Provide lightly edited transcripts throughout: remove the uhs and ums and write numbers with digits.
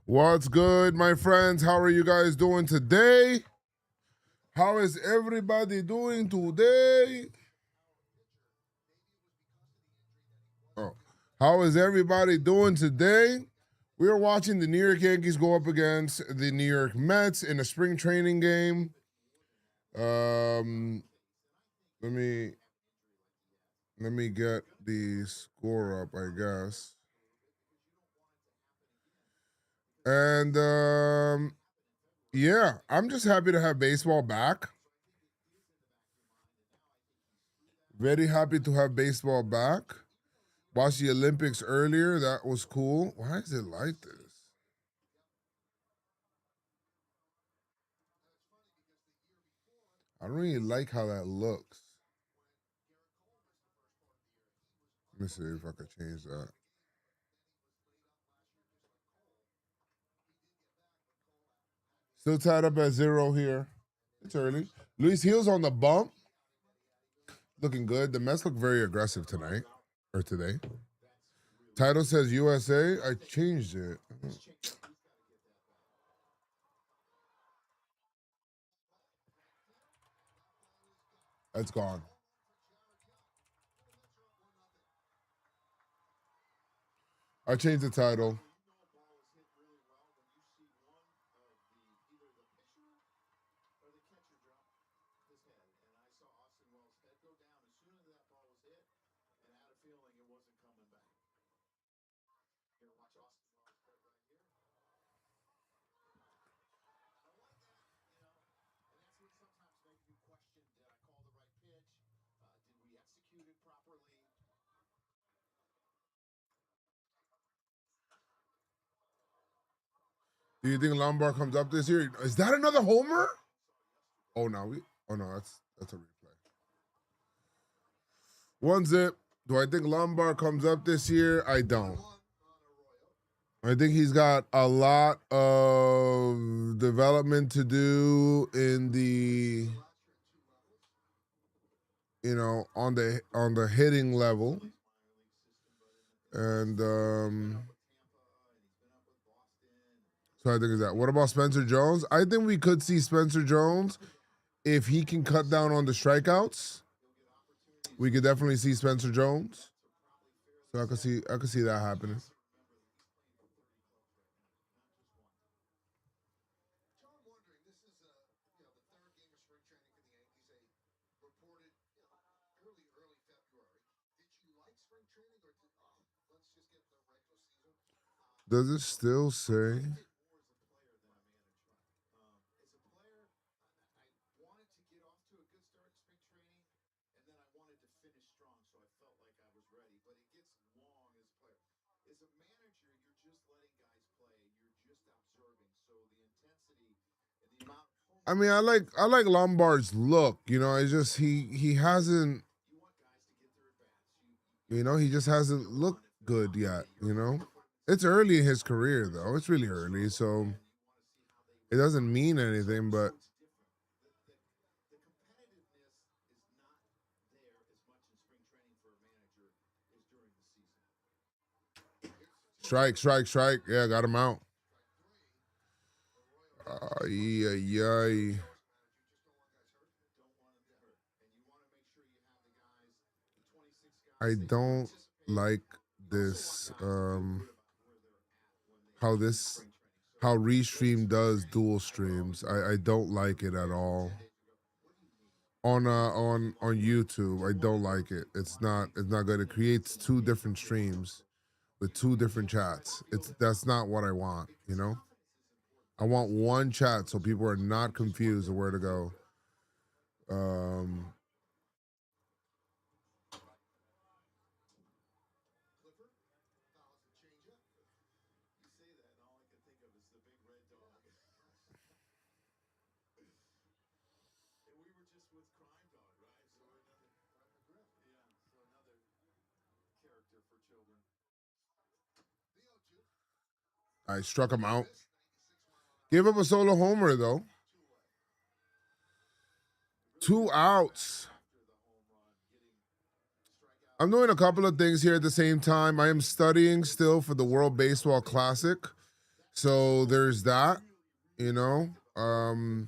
What's good, my friends? How are you guys doing today? How is everybody doing today? Oh, how is everybody doing today? We are watching the New York Yankees go up against the New York Mets in a spring training game. Um, let me get the score up, I guess. And yeah, I'm just happy to have baseball back. Very happy to have baseball back. Watched the Olympics earlier. That was cool. Why is it like this? I don't really like how that looks. Let me see if I could change that. Still tied up at 0 here. It's early. Luis Hill's on the bump. Looking good. The Mets look very aggressive tonight or today. Title says USA. I changed it. It's gone. I changed the title. Do you think Lombard comes up this year? Is that another homer? Oh no, that's a replay. 1-0. Do I think Lombard comes up this year? I don't. I think he's got a lot of development to do in the on the hitting level. And so I think is that. What about Spencer Jones? I think we could see Spencer Jones if he can cut down on the strikeouts. We could definitely see Spencer Jones. So I could see that happening. Does it still say? I mean, I like Lombard's look. You know, it's just he hasn't. You know, he just hasn't looked good yet. You know, it's early in his career though. It's really early, so it doesn't mean anything. But strike, strike, strike. Yeah, got him out. Yeah, yeah. I don't like this. How this how Restream does dual streams. I don't like it at all. On YouTube, I don't like it. It's not good. It creates two different streams with two different chats. That's not what I want, you know? I want one chat so people are not confused of where to go. Um I struck him out. Gave up a solo homer though. 2 outs. I'm doing a couple of things here at the same time. I am studying still for the World Baseball Classic. So there's that, you know. Mm,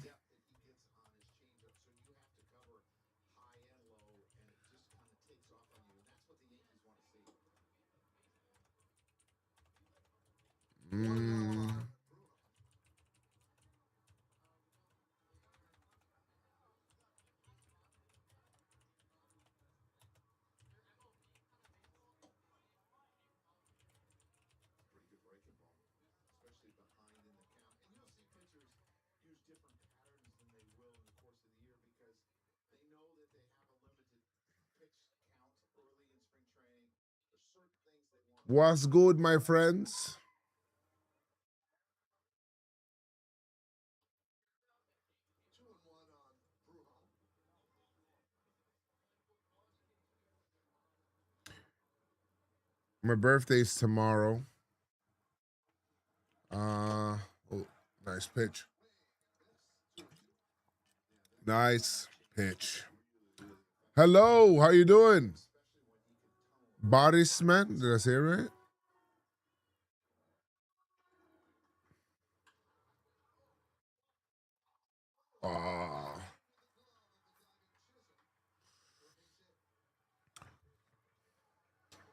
what's good, my friends? My birthday's tomorrow. Oh, nice pitch. Nice pitch. Hello, how you doing? Boris man, did I say it right? Ah.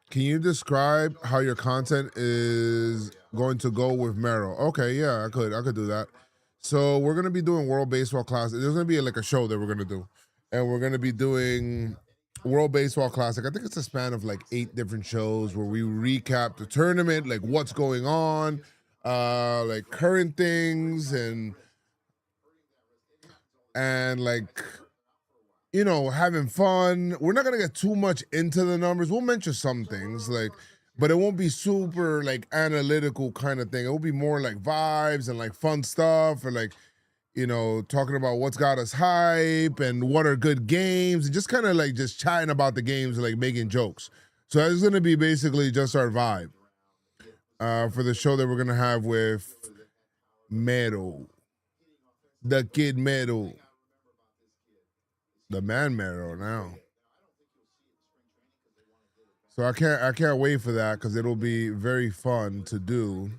Can you describe how your content is going to go with Mero? Okay, yeah, I could do that. So we're gonna be doing World Baseball Classic. There's gonna be like a show that we're gonna do, and we're gonna be doing World Baseball Classic. I think it's a span of like 8 different shows where we recap the tournament, like what's going on, like current things, and like having fun. We're not gonna get too much into the numbers. We'll mention some things like, but it won't be super like analytical kind of thing. It will be more like vibes and like fun stuff, or like talking about what's got us hype and what are good games, and just kind of like just chatting about the games and like making jokes. So that's gonna be basically just our vibe for the show that we're gonna have with Mero, the kid Mero, the man Mero now. So I can't wait for that because it'll be very fun to do.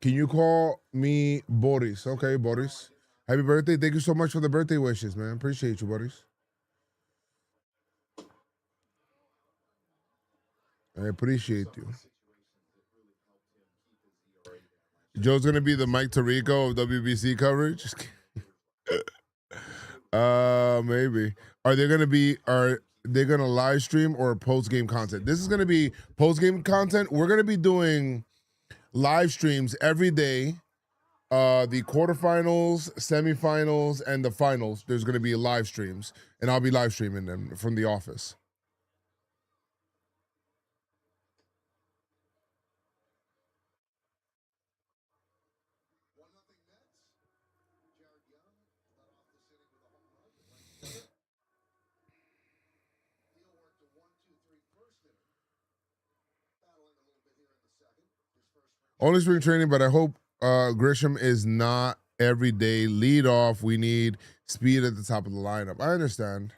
Can you call me Boris? Okay, Boris. Happy birthday. Thank you so much for the birthday wishes, man. Appreciate you, Boris. I appreciate you. Joe's gonna be the Mike Tirico of WBC coverage. Maybe. Are they gonna live stream or post game content? This is gonna be post game content. We're gonna be doing live streams every day. The quarterfinals, semifinals, and the finals. There's gonna be live streams, and I'll be live streaming them from the office. Only spring training, but I hope Grisham is not every day lead off. We need speed at the top of the lineup. I understand.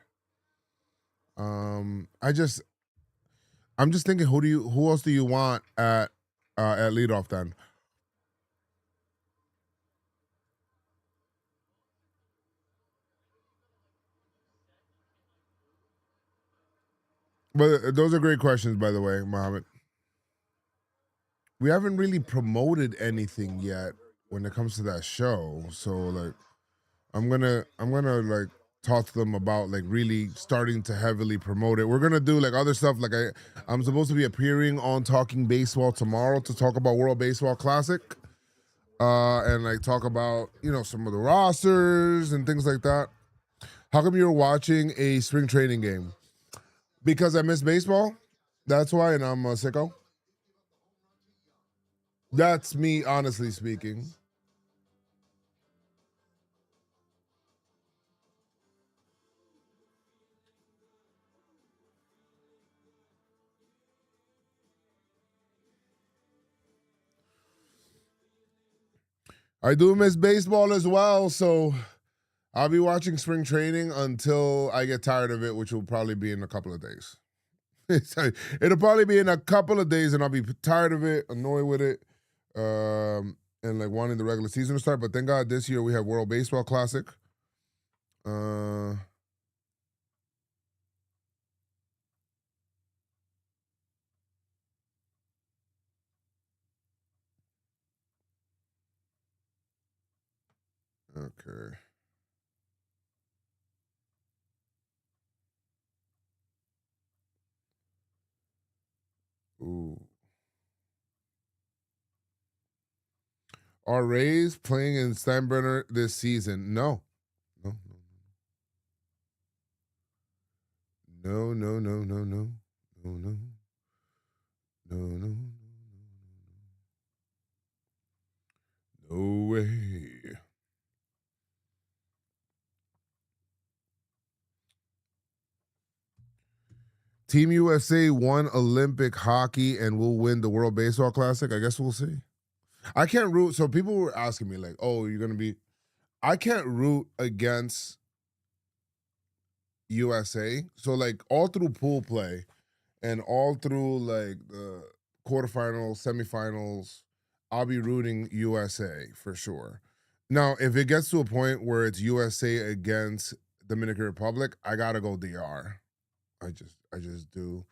I just I'm just thinking who else do you want at leadoff then? But those are great questions, by the way, Mohammed. We haven't really promoted anything yet when it comes to that show. So like I'm gonna like talk to them about like really starting to heavily promote it. We're gonna do like other stuff. Like I'm supposed to be appearing on Talking Baseball tomorrow to talk about World Baseball Classic. And like talk about some of the rosters and things like that. How come you're watching a spring training game? Because I miss baseball. That's why, and I'm a sicko. That's me, honestly speaking. I do miss baseball as well, so I'll be watching spring training until I get tired of it, which will probably be in a couple of days. So it'll probably be in a couple of days, and I'll be tired of it, annoyed with it, and like wanting the regular season to start. But thank God this year we have World Baseball Classic. Uh, okay. Ooh. Are Rays playing in Steinbrenner this season? No. No. No, no, no, no, no. No, no. No, no. No way. Team USA won Olympic hockey and will win the World Baseball Classic. I guess we'll see. I can't root. So people were asking me, like, oh, you're going to be. I can't root against USA. So, like, all through pool play and all through, like, the quarterfinals, semifinals, I'll be rooting USA for sure. Now, if it gets to a point where it's USA against Dominican Republic, I got to go DR. I just do.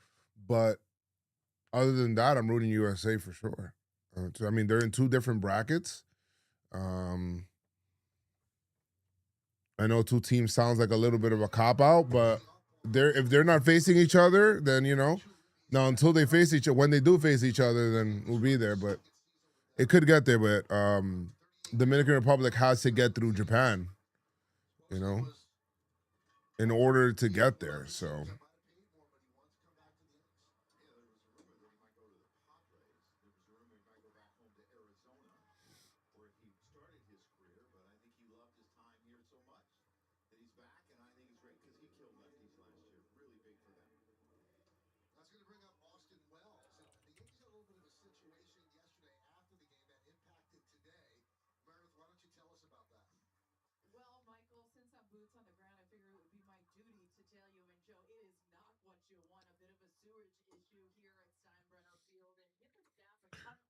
But other than that, I'm rooting USA for sure. So, I mean, they're in two different brackets. Um, I know two teams sounds like a little bit of a cop out, but if they're not facing each other, then now until they face each other, when they do face each other, then we'll be there. But it could get there. But Dominican Republic has to get through Japan, you know, in order to get there. So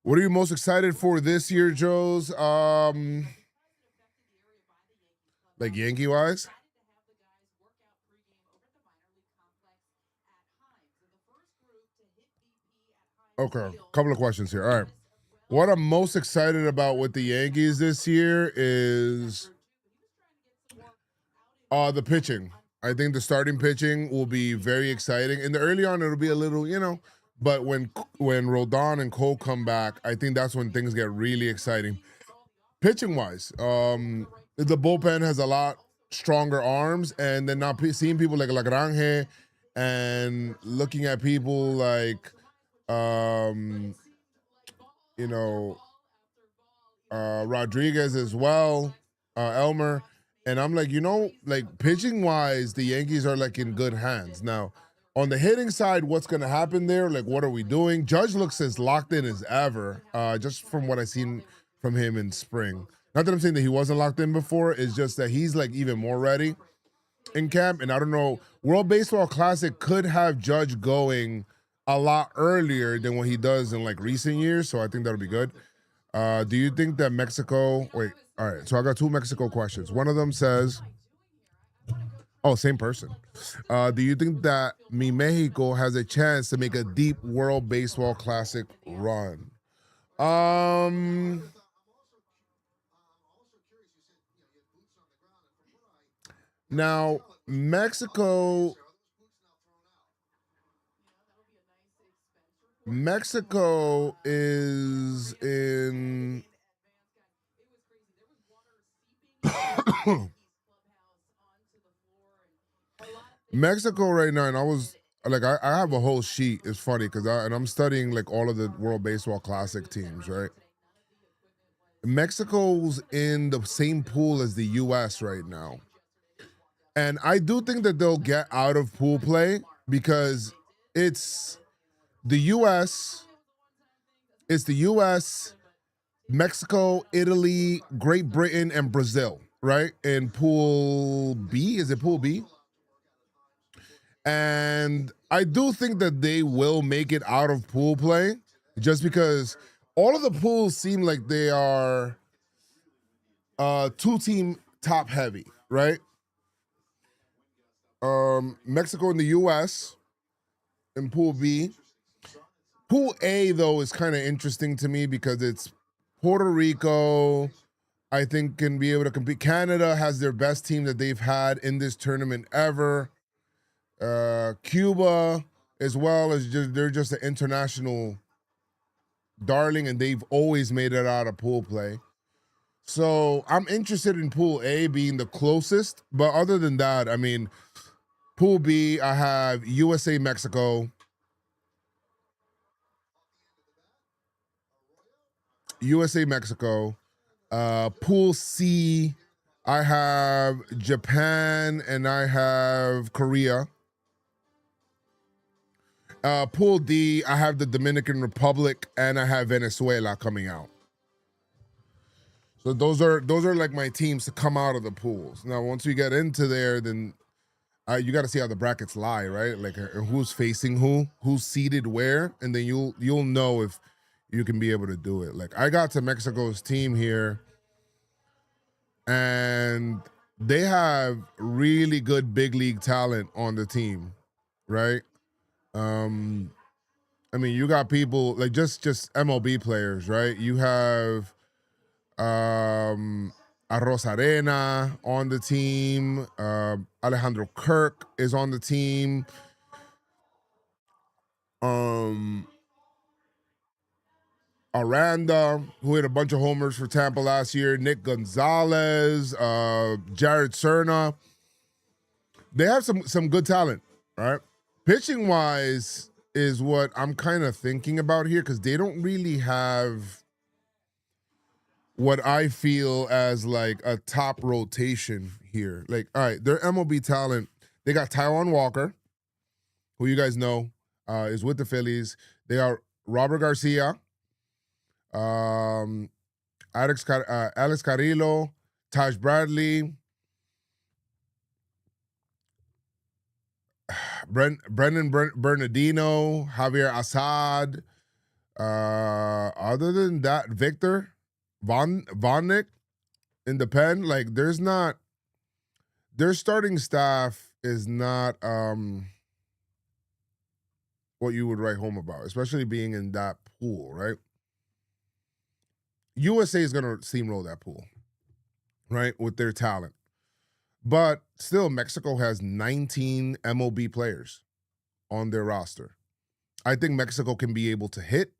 what are you most excited for this year, Joe's? Like Yankee wise? Okay, couple of questions here. All right. What I'm most excited about with the Yankees this year is the pitching. I think the starting pitching will be very exciting. In the early on, it'll be a little, but when Rodon and Cole come back, I think that's when things get really exciting. Pitching wise, the bullpen has a lot stronger arms, and then not seeing people like Lagrange and looking at people like, um, you know, Rodriguez as well, Elmer. And I'm like, like pitching wise, the Yankees are like in good hands. Now, on the hitting side, what's going to happen there? Like, what are we doing? Judge looks as locked in as ever, just from what I've seen from him in spring. Not that I'm saying that he wasn't locked in before, it's just that he's like even more ready in camp. And I don't know, World Baseball Classic could have Judge going a lot earlier than what he does in like recent years. So I think that'll be good. Do you think that Mexico? Wait, all right. So I got two Mexico questions. One of them says, "Oh, same person." Do you think that Mi Mexico has a chance to make a deep World Baseball Classic run? Um, Now Mexico is in. Mexico right now, and I was like, I have a whole sheet. It's funny because I'm studying like all of the World Baseball Classic teams, right? Mexico's in the same pool as the U.S. right now, and I do think that they'll get out of pool play because it's the U.S. It's the U.S., Mexico, Italy, Great Britain, and Brazil. right? In Pool B, is it Pool B? And I do think that they will make it out of pool play, just because all of the pools seem like they are two team top heavy, right? Mexico and the US in Pool B. Pool A though is kind of interesting to me because it's Puerto Rico, I think, can be able to compete. Canada has their best team that they've had in this tournament ever. Cuba, as well as they're just an international darling, and they've always made it out of pool play. So I'm interested in Pool A being the closest, but other than that, I mean, Pool B, I have USA, Mexico. USA, Mexico. Pool C, I have Japan and I have Korea. Pool D, I have the Dominican Republic and I have Venezuela coming out. So those are like my teams to come out of the pools. Now, once we get into there, then you got to see how the brackets lie, right? Like who's facing who's seated where, and then you'll know if you can be able to do it. Like I got to Mexico's team here, and they have really good big league talent on the team, right? Um, I mean, you got people like just MLB players, right? You have Arroz Arena on the team. Alejandro Kirk is on the team. Um, Aranda, who hit a bunch of homers for Tampa last year. Nick Gonzalez, Jared Cerna. They have some good talent, right? Pitching wise is what I'm kind of thinking about here because they don't really have what I feel as like a top rotation here. Like, all right, their MLB talent, they got Taiwan Walker, who you guys know is with the Phillies. They got Robert Garcia, Alex Carrillo, Taj Bradley, Brendan Bernardino, Javier Assad. Other than that, Victor Vonnick in the pen, like their starting staff is not what you would write home about, especially being in that pool, right? USA is gonna steamroll that pool, right, with their talent. But still, Mexico has 19 MLB players on their roster. I think Mexico can be able to hit.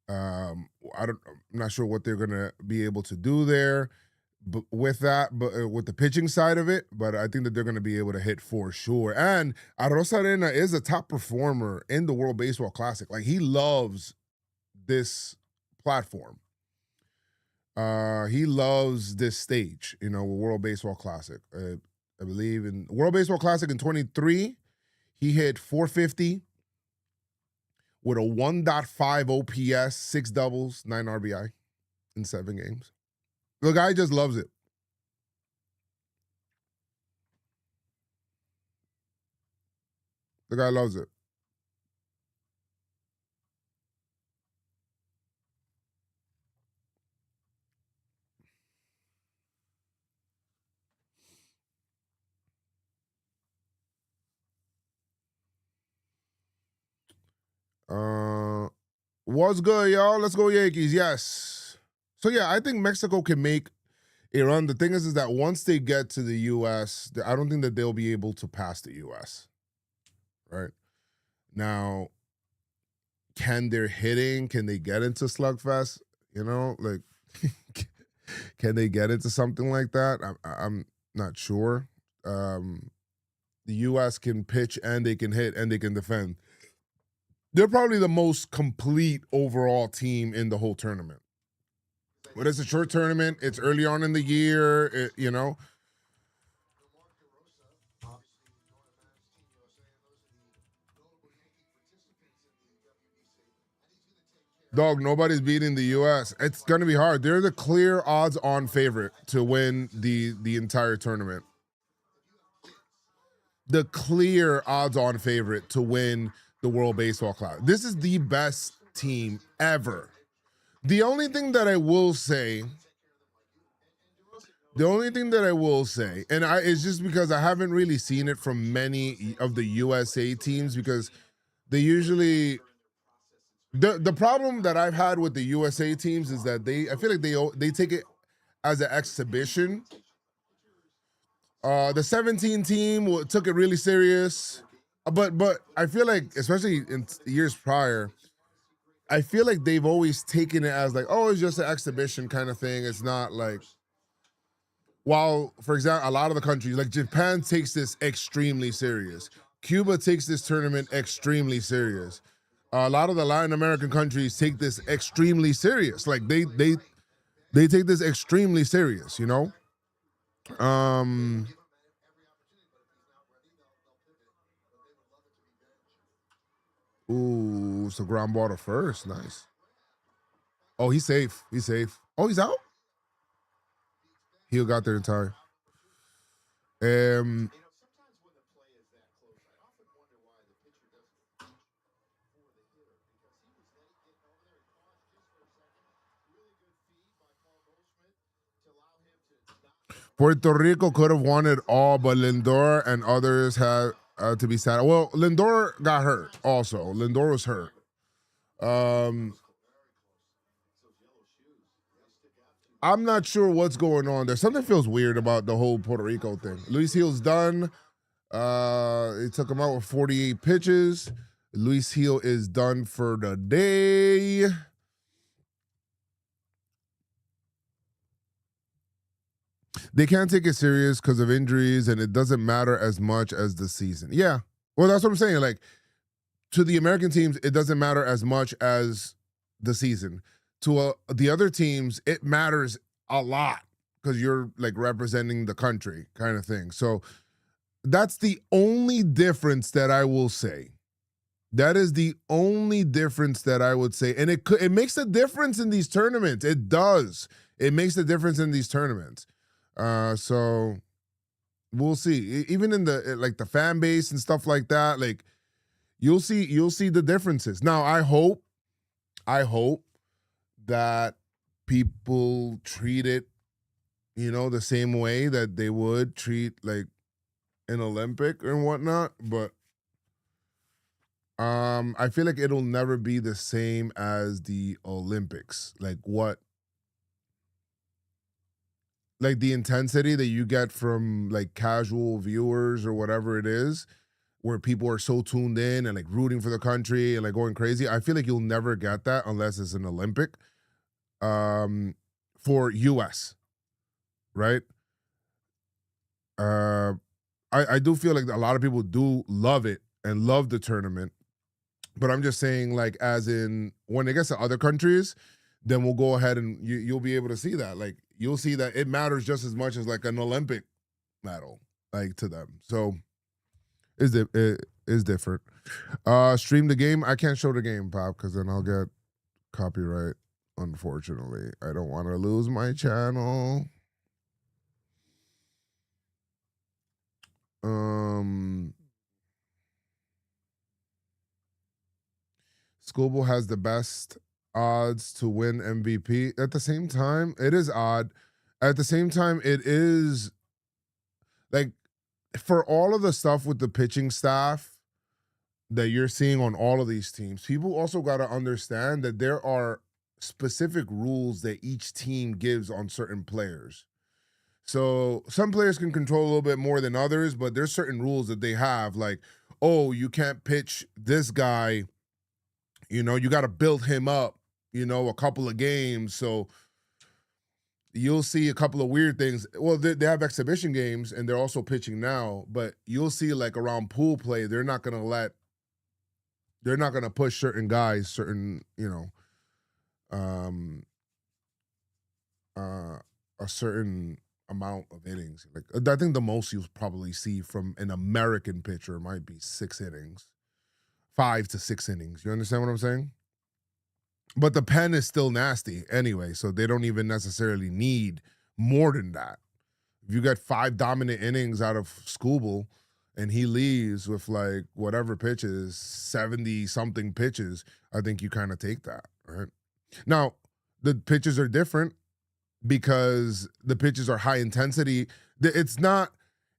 I'm not sure what they're gonna be able to do there, but with the pitching side of it. But I think that they're gonna be able to hit for sure. And Arroz Arena is a top performer in the World Baseball Classic. Like he loves this platform. He loves this stage, World Baseball Classic. I believe in World Baseball Classic in 23, he hit 450 with a 1.5 OPS, 6 doubles, 9 RBI in 7 games. The guy just loves it. The guy loves it. What's good, y'all? Let's go Yankees. Yes. So yeah, I think Mexico can make a run. The thing is that once they get to the U.S., I don't think that they'll be able to pass the U.S. Right now, can they get into slugfest? Like, can they get into something like that? I'm not sure. The U.S. can pitch and they can hit and they can defend. They're probably the most complete overall team in the whole tournament. But it's a short tournament. It's early on in the year. Dog, nobody's beating the U.S. It's gonna be hard. They're the clear odds-on favorite to win the entire tournament. The clear odds-on favorite to win the World Baseball Classic. This is the best team ever. The only thing that I will say, and it's just because I haven't really seen it from many of the USA teams because they usually the problem that I've had with the USA teams is that I feel like they take it as an exhibition. The 17 team took it really serious, but I feel like especially in years prior, I feel like they've always taken it as like, oh, it's just an exhibition kind of thing. It's not like, while, for example, a lot of the countries, like Japan takes this extremely serious. Cuba takes this tournament extremely serious. A lot of the Latin American countries take this extremely serious. Like they take this extremely serious, you know? Um Ooh, so ground ball to first. Nice. Oh, he's safe. He's safe. Oh, he's out? He got there in time. Um Puerto Rico could have won it all, but Lindor and others had to be sad. Well, Lindor got hurt also. Lindor was hurt. Um, I'm not sure what's going on there. Something feels weird about the whole Puerto Rico thing. Luis Gil's done. It took him out with 48 pitches. Luis Gil is done for the day. They can't take it serious because of injuries, and it doesn't matter as much as the season. Yeah. Well, that's what I'm saying. Like, to the American teams, it doesn't matter as much as the season. To the other teams, it matters a lot because you're like representing the country, kind of thing. So that's the only difference that I will say. That is the only difference that I would say, and it makes a difference in these tournaments. It does. It makes a difference in these tournaments. So we'll see. Even in the like the fan base and stuff like that, like you'll see the differences. Now, I hope that people treat it, the same way that they would treat like an Olympic and whatnot. But I feel like it'll never be the same as the Olympics. Like the intensity that you get from like casual viewers or whatever it is, where people are so tuned in and like rooting for the country and like going crazy. I feel like you'll never get that unless it's an Olympic. For US, right? Uh I do feel like a lot of people do love it and love the tournament. But I'm just saying, like, as in when it gets to other countries, then we'll go ahead and you'll be able to see that. Like, you'll see that it matters just as much as like an Olympic medal, like to them. So it is different. Stream the game. I can't show the game, Pop, because then I'll get copyright. Unfortunately, I don't want to lose my channel. Schoolboy has the best odds to win MVP. At the same time, it is odd. At the same time, it is like for all of the stuff with the pitching staff that you're seeing on all of these teams, people also got to understand that there are specific rules that each team gives on certain players. So some players can control a little bit more than others, but there's certain rules that they have, like, oh, you can't pitch this guy. You got to build him up, a couple of games. So you'll see a couple of weird things. Well, they have exhibition games and they're also pitching now, but you'll see like around pool play, they're not going to push certain guys, um, a certain amount of innings. Like, I think the most you'll probably see from an American pitcher might be 6 innings, 5 to 6 innings. You understand what I'm saying? But the pen is still nasty anyway, so they don't even necessarily need more than that. If you get 5 dominant innings out of Scooble and he leaves with like whatever pitches, 70 something pitches, I think you kind of take that, right? Now, the pitches are different because the pitches are high intensity. It's not,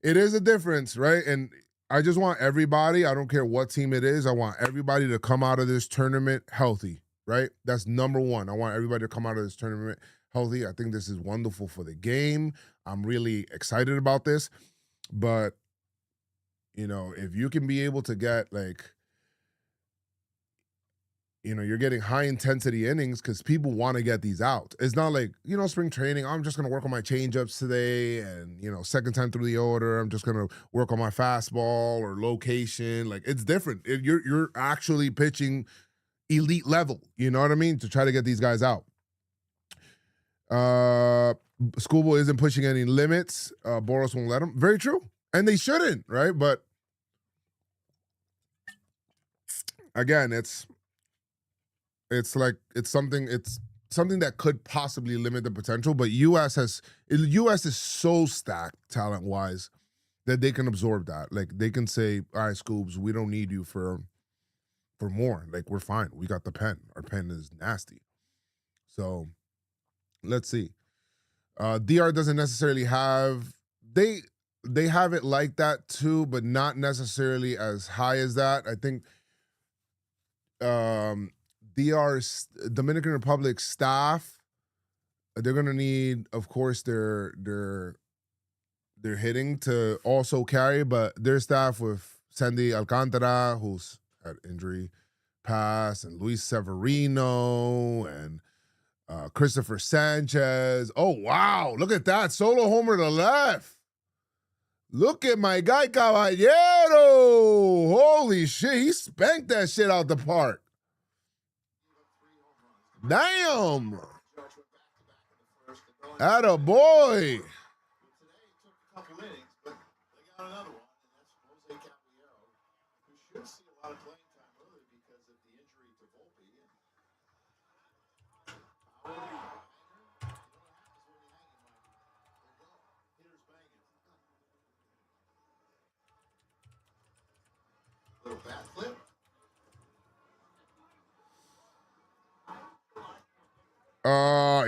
it is a difference, right? And I just want everybody, I don't care what team it is, I want everybody to come out of this tournament healthy, right? That's number one. I want everybody to come out of this tournament healthy. I think this is wonderful for the game. I'm really excited about this. But, if you can be able to get like, you're getting high intensity innings because people want to get these out. It's not like, spring training, I'm just going to work on my changeups today. And, second time through the order, I'm just going to work on my fastball or location. Like, it's different. You're actually pitching elite level, you know what I mean? To try to get these guys out. Schoolboy isn't pushing any limits. Boros won't let him. Very true. And they shouldn't, right? But again, it's something that could possibly limit the potential, but US is so stacked talent wise that they can absorb that. Like they can say, all right, Scoobs, we don't need you for more. Like we're fine. We got the pen. Our pen is nasty. So let's see. DR doesn't necessarily have they have it like that too, but not necessarily as high as that. I think DR's Dominican Republic staff, they're gonna need, of course, their hitting to also carry, but their staff with Sandy Alcantara, who's had injury past, and Luis Severino and Christopher Sanchez. Oh wow, look at that solo homer to left. Look at my guy Caballero. Holy shit, he spanked that shit out the park. Damn. Atta boy.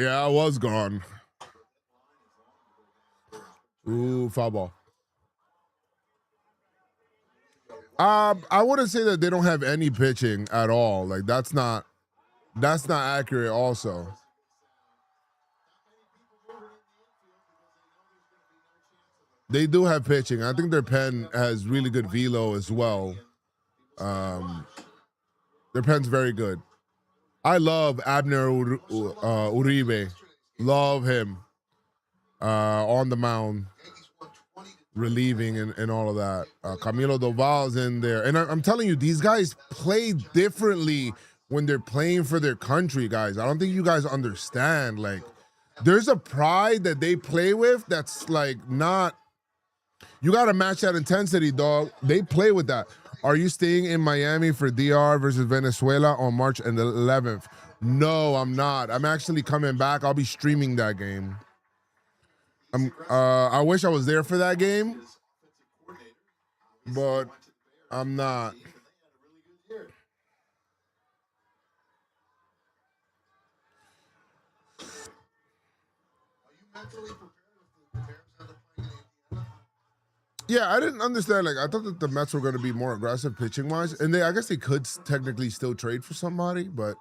Yeah, I was gone. Ooh, foul ball. I wouldn't say that they don't have any pitching at all. Like that's not accurate also. They do have pitching. I think their pen has really good velo as well. Their pen's very good. I love Abner Uribe. Love him on the mound, relieving and all of that. Camilo Doval's in there. And I'm telling you, these guys play differently when they're playing for their country, guys. I don't think you guys understand. Like, there's a pride that they play with that's like not. You got to match that intensity, dog. They play with that. Are you staying in Miami for DR versus Venezuela on March 11th? No, I'm not. I'm actually coming back. I'll be streaming that game. I wish I was there for that game, but I'm not. Yeah, I didn't understand. Like, I thought that the Mets were going to be more aggressive pitching wise, and I guess they could technically still trade for somebody, but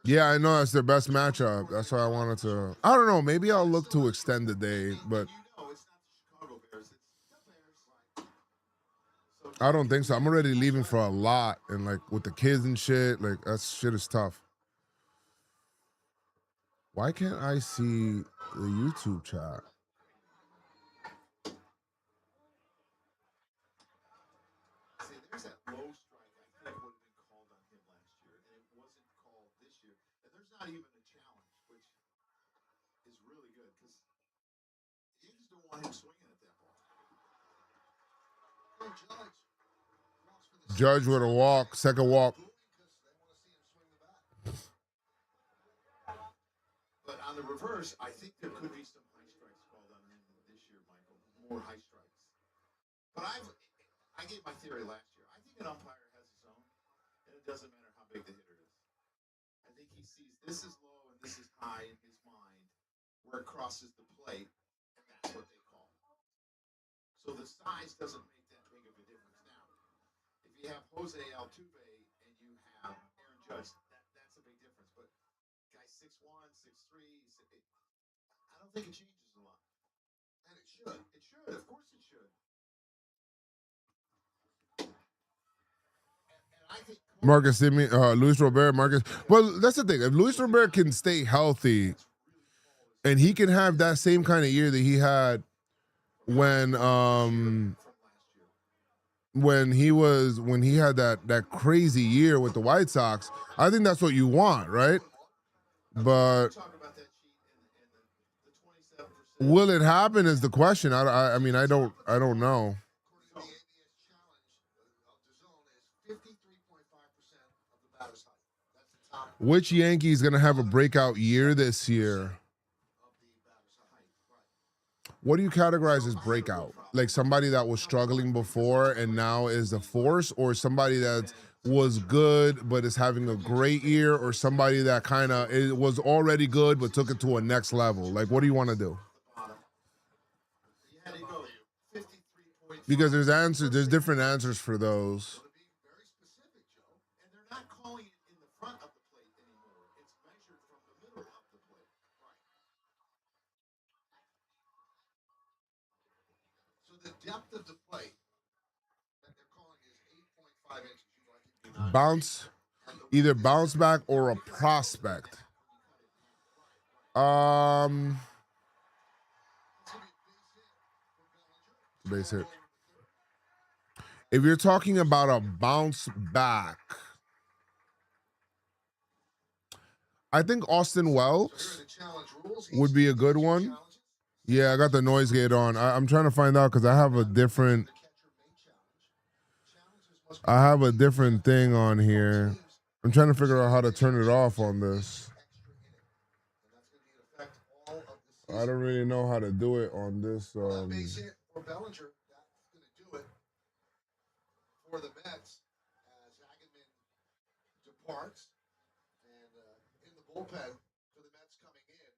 yeah, I know that's their best matchup. That's why I wanted to. I don't know. Maybe I'll look to extend the day, but I don't think so. I'm already leaving for a lot, and like with the kids and shit, like that shit is tough. Why can't I see the YouTube chat? Judge with a walk, second walk. But on the reverse, I think there could be some high strikes called on him this year, Michael. More high strikes. But I gave my theory last year. I think an umpire has his own, and it doesn't matter how big the hitter is. I think he sees this is low and this is high in his mind, where it crosses the plate, and that's what they call. So the size doesn't make that big of a difference now. If you have Jose Altuve and you have Aaron Judge, that's a big difference. But guys 6'1", 6'3", I don't think it changes a lot. And it should. It should. Of course it should. And I think Marcus Simeon, Luis Robert, Marcus. Well, that's the thing. If Luis Robert can stay healthy, and he can have that same kind of year that he had when he had that crazy year with the White Sox, I think that's what you want, right? But will it happen is the question. I mean, I don't know. Which Yankee is going to have a breakout year this year? What do you categorize as breakout? Like somebody that was struggling before and now is a force, or somebody that was good but is having a great year, or somebody that kind of was already good but took it to a next level? Like, what do you want to do? Because there's different answers for those. Depth of the plate that they're calling is 8.5 inches. Bounce, either bounce back or a prospect. Base hit. If you're talking about a bounce back, I think Austin Wells would be a good one. Yeah, I got the noise gate on. I'm trying to find out because I have a different thing on here. I'm trying to figure out how to turn it off on this. I don't really know how to do it on this. For Bellinger, that's going to do it for the Mets as Hagenman departs, and in the bullpen for the Mets coming in,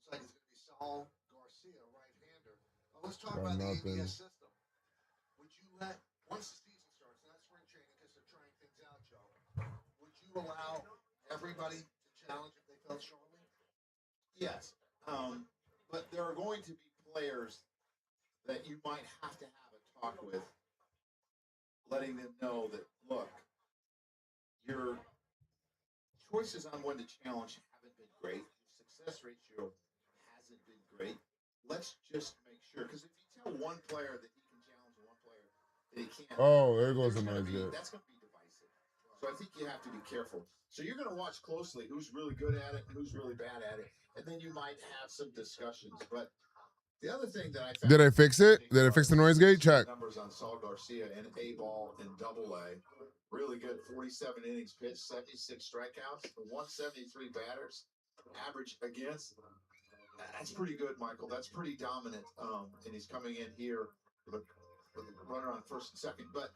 looks like it's going to be Saul Garcia, right-hander. Now let's talk about the ABS system. Would you once the season starts, not spring training because they're trying things out, Joe, would you allow everybody to challenge if they felt strongly? Yes. But there are going to be players that you might have to have a talk with, letting them know that, look, your choices on when to challenge haven't been great. Your success ratio hasn't been great. Let's just make sure. Because if you tell one player that he can challenge one player that he can't. Oh, there goes the noise gate. That's going to be divisive. So I think you have to be careful. So you're going to watch closely who's really good at it and who's really bad at it. And then you might have some discussions. But the other thing that I found. Did I fix it? Did I fix the noise gate? Check. Numbers on Saul Garcia in A-ball and Double-A. Really good. 47 innings pitched, 76 strikeouts, 173 batters. Average against. That's pretty good, Michael. That's pretty dominant. And he's coming in here with a runner on first and second. But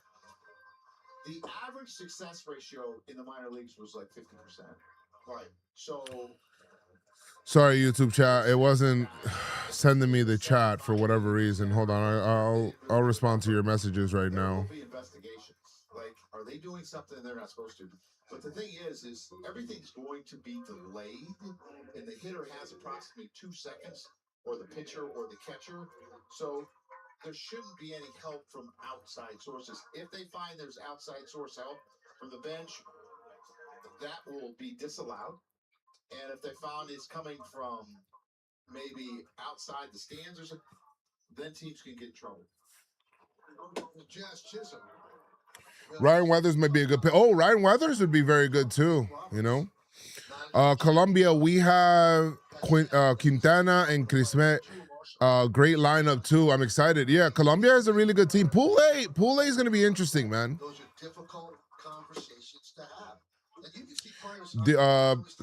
the average success ratio in the minor leagues was like 50%. Right. So. Sorry, YouTube chat. It wasn't sending me the chat for whatever reason. Hold on. I'll respond to your messages right now. There will be investigations. Like, are they doing something they're not supposed to? But the thing is everything's going to be delayed, and the hitter has approximately 2 seconds, or the pitcher or the catcher. So there shouldn't be any help from outside sources. If they find there's outside source help from the bench, that will be disallowed. And if they found it's coming from maybe outside the stands or something, then teams can get in trouble. Jazz Chisholm. Ryan Weathers may be a good pick. Oh, Ryan Weathers would be very good too, you know. Colombia, we have Quintana and Great lineup too. I'm excited. Yeah, Colombia is a really good team. Pool A is going to be interesting, man. Those are difficult conversations to have. And you can see players.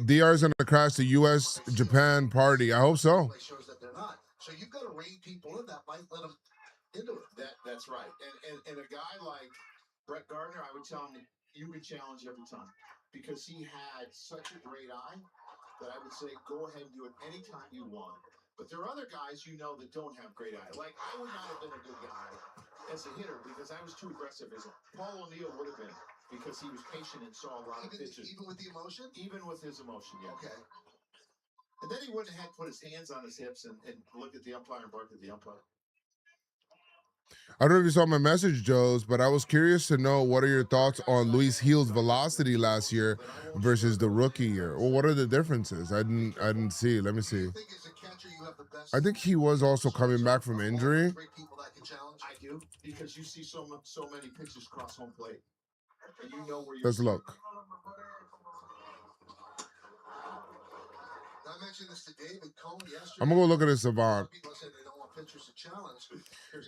DR is going to crash the U.S. Japan party. I hope so. Shows that they're not. So you've got to rein people in that might let them into it. That's right. And a guy like Brett Gardner, I would tell him you can challenge every time because he had such a great eye that I would say go ahead and do it anytime you want. But there are other guys that don't have great eye. Like I would not have been a good guy as a hitter because I was too aggressive. As Paul O'Neill would have been because he was patient and saw a lot of pitches. Even with the emotion? Even with his emotion, yeah. Okay. And then he wouldn't have had to put his hands on his hips and look at the umpire and bark at the umpire. I don't know if you saw my message, Joe's, but I was curious to know what are your thoughts on Luis Gil's velocity last year versus the rookie year? Well, what are the differences? I didn't see. Let me see. I think he was also coming back from injury. I do because you see so many pitches cross home plate, and you know where you're. Let's look. I mentioned this to David Cohn yesterday. I'm gonna go look at his Savant.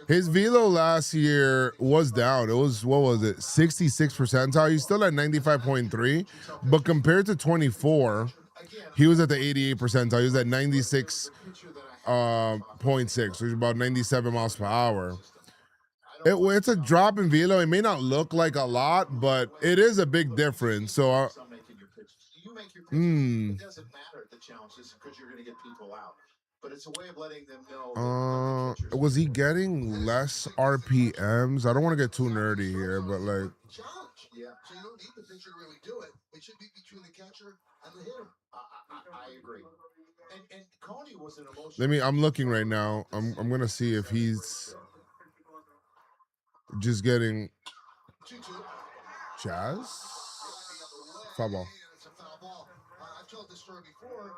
His velo last year was down. It was 66 percentile. He's still at 95.3, but compared to 24, he was at the 88 percentile. He was at 96.6, which is about 97 miles per hour. It's a drop in velo. It may not look like a lot, but it is a big difference. So, you make your pitches. It doesn't matter the challenges because you're going to get people out. But it's a way of letting them know. Was he getting less RPMs? I don't want to get too nerdy here, but like. Challenge. Yeah. So you don't need the pitcher to really do it. It should be between the catcher and the hitter. I agree. And Coney was an emotional. I'm looking right now. I'm gonna see if he's just getting 2-2. Jazz foul ball. It's a foul ball. I've told this story before.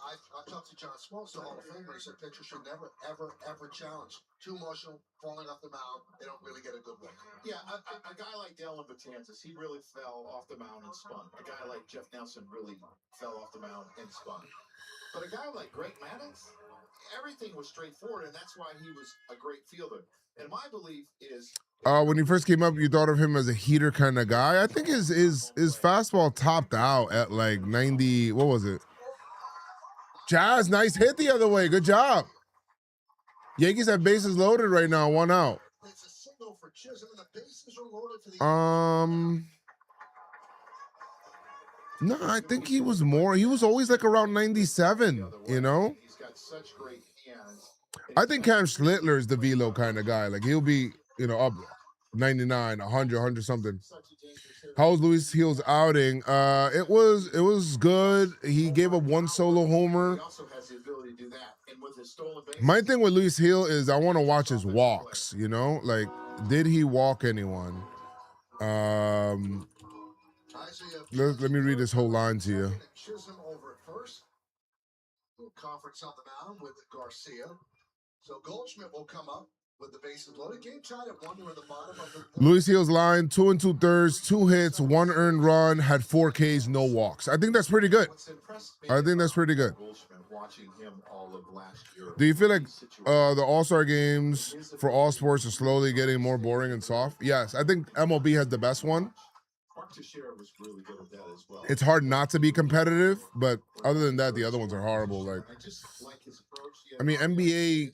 I've talked to John Smoltz, the Hall of Famer. He said pitchers should never, ever, ever challenge. Too emotional, falling off the mound. They don't really get a good look. Yeah, a guy like Dellin Betances, he really fell off the mound and spun. A guy like Jeff Nelson really fell off the mound and spun. But a guy like Greg Maddux, everything was straightforward, and that's why he was a great fielder. And my belief is. When he first came up, you thought of him as a heater kind of guy. I think his fastball topped out at like 90. What was it? Jazz, nice hit the other way. Good job. Yankees have bases loaded right now, 1 out. It's a signal for Chisholm, and the bases are loaded for the. No, I think he was more. He was always like around 97. You know. He's got such great hands. I think Cam Schlittler is the velo kind of guy. Like he'll be, up 99, 100, 100 something. How was Luis Gil's outing? It was good. He gave up one solo homer. He also has the ability to do that. And with his stolen base, My thing with Luis Gil is I want to watch his walks. Like did he walk anyone? Let me read this whole line to you. Chisholm over at first. Conference on the mound with Garcia. So Goldschmidt will come up with the bases loaded. Game tied at 1 in the bottom of the. Luis Gil's line: 2 2/3, 2 hits, 1 earned run, had 4 Ks, no walks. I think that's pretty good. I think that's pretty good. Do you feel like the All-Star games for all sports are slowly getting more boring and soft? Yes, I think MLB has the best one. It's hard not to be competitive, but other than that, the other ones are horrible. Like, NBA.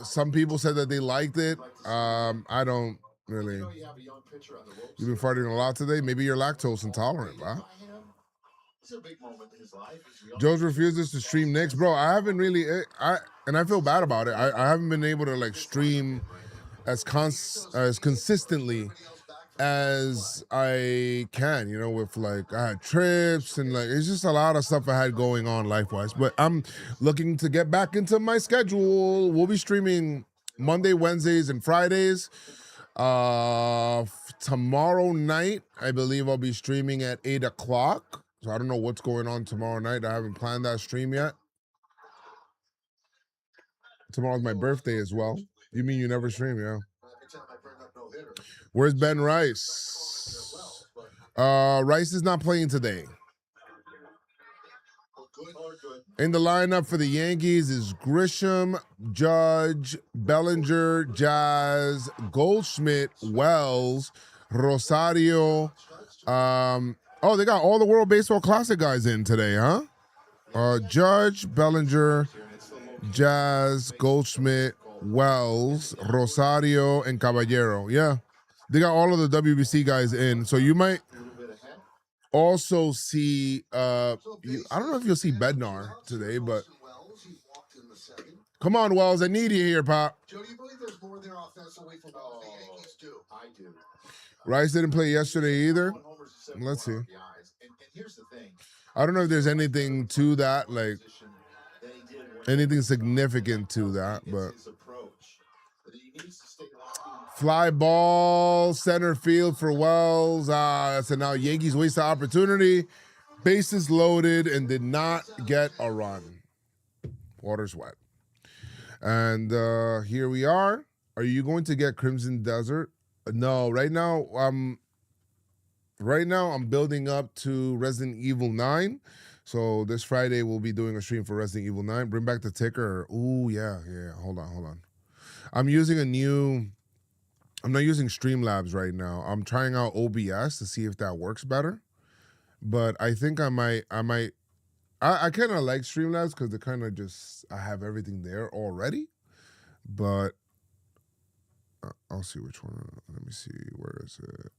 Some people said that they liked it. I don't really. You've been farting a lot today. Maybe you're lactose intolerant, wow. It's a big moment in his life. Joe's refuses to stream Knicks, bro. I haven't really. I feel bad about it. I haven't been able to like stream as consistently as I can, with like I had trips and like it's just a lot of stuff I had going on life-wise. But I'm looking to get back into my schedule. We'll be streaming Monday, Wednesdays, and Fridays. Tomorrow night, I believe I'll be streaming at 8 o'clock. So I don't know what's going on tomorrow night. I haven't planned that stream yet. Tomorrow's my birthday as well. You mean you never stream, yeah? Where's Ben Rice? Rice is not playing today. In the lineup for the Yankees is Grisham, Judge, Bellinger, Jazz, Goldschmidt, Wells, Rosario. Oh, they got all the World Baseball Classic guys in today, huh? Judge, Bellinger, Jazz, Goldschmidt, Wells, Rosario, and Caballero. Yeah, they got all of the WBC guys in. So you might also see I don't know if you'll see Bednar today, but come on, Wells, I need you here, Pop. Joe, do you believe there's more there offensively for Wells? The Yankees do. I do. Rice didn't play yesterday either. Let's see. And here's the thing. I don't know if there's anything to that, like anything significant to that, but fly ball, center field for Wells. So now Yankees waste the opportunity. Bases loaded and did not get a run. Water's wet. And here we are. Are you going to get Crimson Desert? No, right now I'm building up to Resident Evil 9. So this Friday we'll be doing a stream for Resident Evil 9. Bring back the ticker. Ooh, yeah. Hold on. I'm not using Streamlabs right now. I'm trying out OBS to see if that works better. But I think I kind of like Streamlabs because it kind of I have everything there already. But I'll see which one. Let me see. Where is it?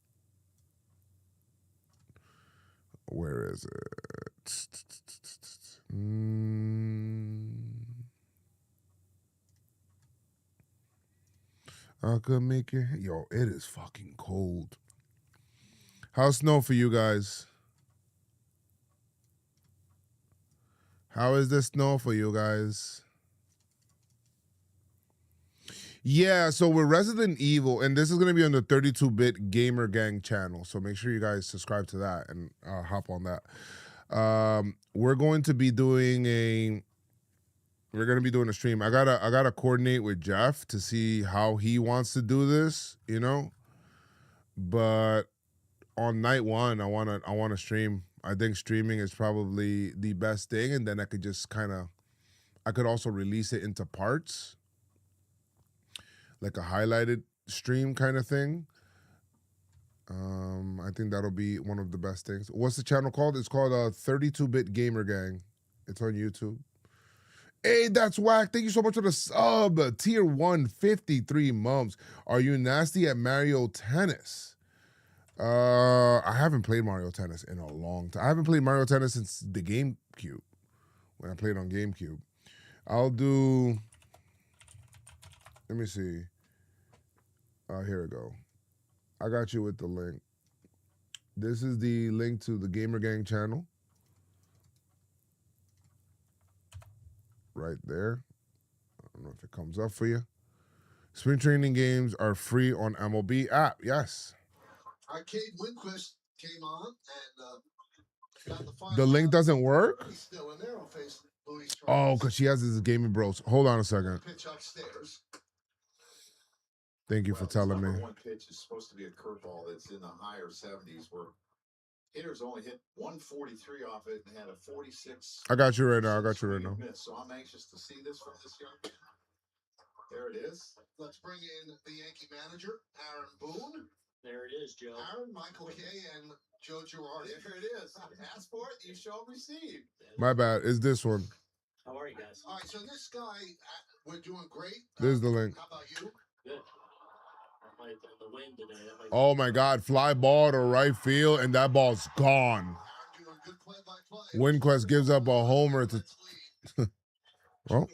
I could make it. Yo, it is fucking cold. How's snow for you guys? How is the snow for you guys? Yeah, so we're Resident Evil, and this is going to be on the 32-bit Gamer Gang channel. So make sure you guys subscribe to that and hop on that. We're going to be doing a stream. I gotta coordinate with Jeff to see how he wants to do this, But on night one, I wanna stream. I think streaming is probably the best thing, and then I could just I could also release it into parts, like a highlighted stream kind of thing. I think that'll be one of the best things. What's the channel called? It's called 32-bit Gamer Gang. It's on YouTube. Hey, that's whack. Thank you so much for the sub. Tier 1, 53 months. Are you nasty at Mario Tennis? I haven't played Mario Tennis in a long time. I haven't played Mario Tennis since the GameCube, when I played on GameCube. Let me see. Here we go. I got you with the link. This is the link to the Gamer Gang channel. Right there. I don't know if it comes up for you. Spring training games are free on MLB app. Yes. Arcade Winquist came on and got the final. The link doesn't work? He's still in there. He'll face Louis Oh, because she has this Gaming Bros. Hold on a second. pitch upstairs. Thank you for telling me. One pitch is supposed to be a curveball that's in the higher 70s, where hitters only hit 143 off it and had a 46. I got you right now. Miss. So I'm anxious to see this from this young man. There it is. Let's bring in the Yankee manager, Aaron Boone. There it is, Joe. Aaron, Michael Kay, and Joe Girardi. There it is. Ask for it, you shall receive. My bad. It's this one. How are you guys? All right, so this guy, we're doing great. There's the link. How about you? Good. I might on the wind today. Oh my God! Fly ball to right field, and that ball's gone. Aaron doing good play-by-play. Winquist gives up a homer to well,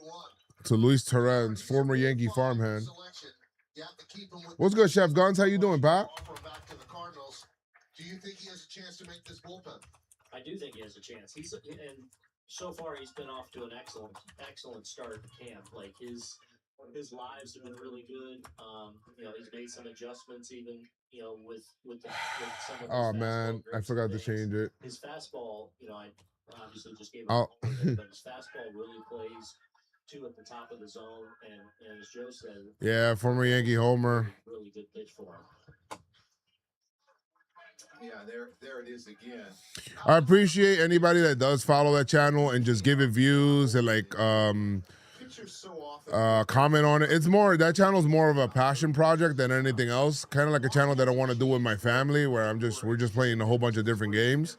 to Luis Torrens, former Yankee farmhand. What's good, Chef Guns? How you doing, Pop? Do you think he has a chance to make this bullpen? I do think he has a chance. And so far he's been off to an excellent start at camp. Like his lives have been really good. He's made some adjustments even, with some of his Oh man, I forgot to change it. His fastball, I obviously just gave him a homer, but his fastball really plays two at the top of the zone, and as Joe said, yeah, former Yankee homer. Really good pitch for him. Yeah, there it is again. I appreciate anybody that does follow that channel and just give it views and like Pitchers so often comment on it. It's more, that channel's more of a passion project than anything else. Kind of like a channel that I want to do with my family, where we're just playing a whole bunch of different games.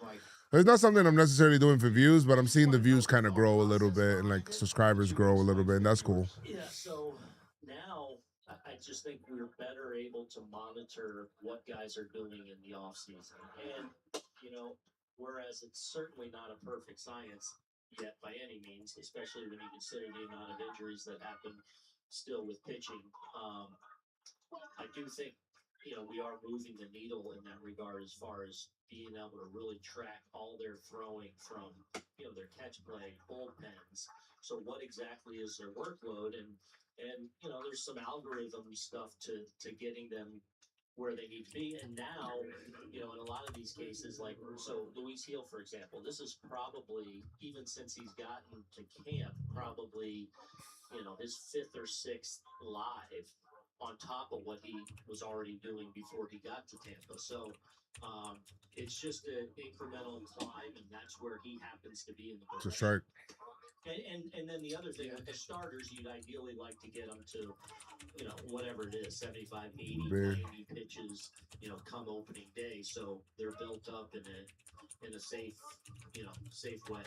It's not something I'm necessarily doing for views, but I'm seeing the views kind of grow a little bit and like subscribers grow a little bit, and that's cool. Yeah, so now I just think we're better able to monitor what guys are doing in the off season, and whereas it's certainly not a perfect science yet by any means, especially when you consider the amount of injuries that happen still with pitching. I do think we are moving the needle in that regard as far as being able to really track all their throwing from their catch play bullpens. So what exactly is their workload, and there's some algorithm stuff to getting them where they need to be. And now, in a lot of these cases, like so Luis Heel, for example, this is probably, even since he's gotten to camp, probably his fifth or sixth live on top of what he was already doing before he got to Tampa. So it's just an incremental climb, and that's where he happens to be in the To progression. strike. And then the other thing with the starters, you'd ideally like to get them to, whatever it is, 75, 80, Big. 90 pitches, come opening day. So they're built up in a safe way.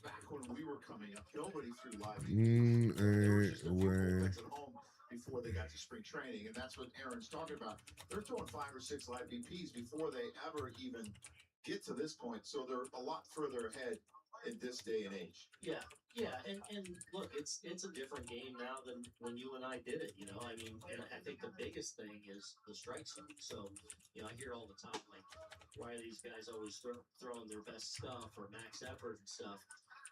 Back when we were coming up, nobody threw live EPs. There was just a few bullpens at home before they got to spring training, and that's what Aaron's talking about. They're throwing 5 or 6 live EPs before they ever even get to this point, so they're a lot further ahead in this day and age. Yeah, and look, it's a different game now than when you and I did it. I mean, and I think the biggest thing is the strike zone. So, I hear all the time like, why are these guys always throwing their best stuff or max effort and stuff?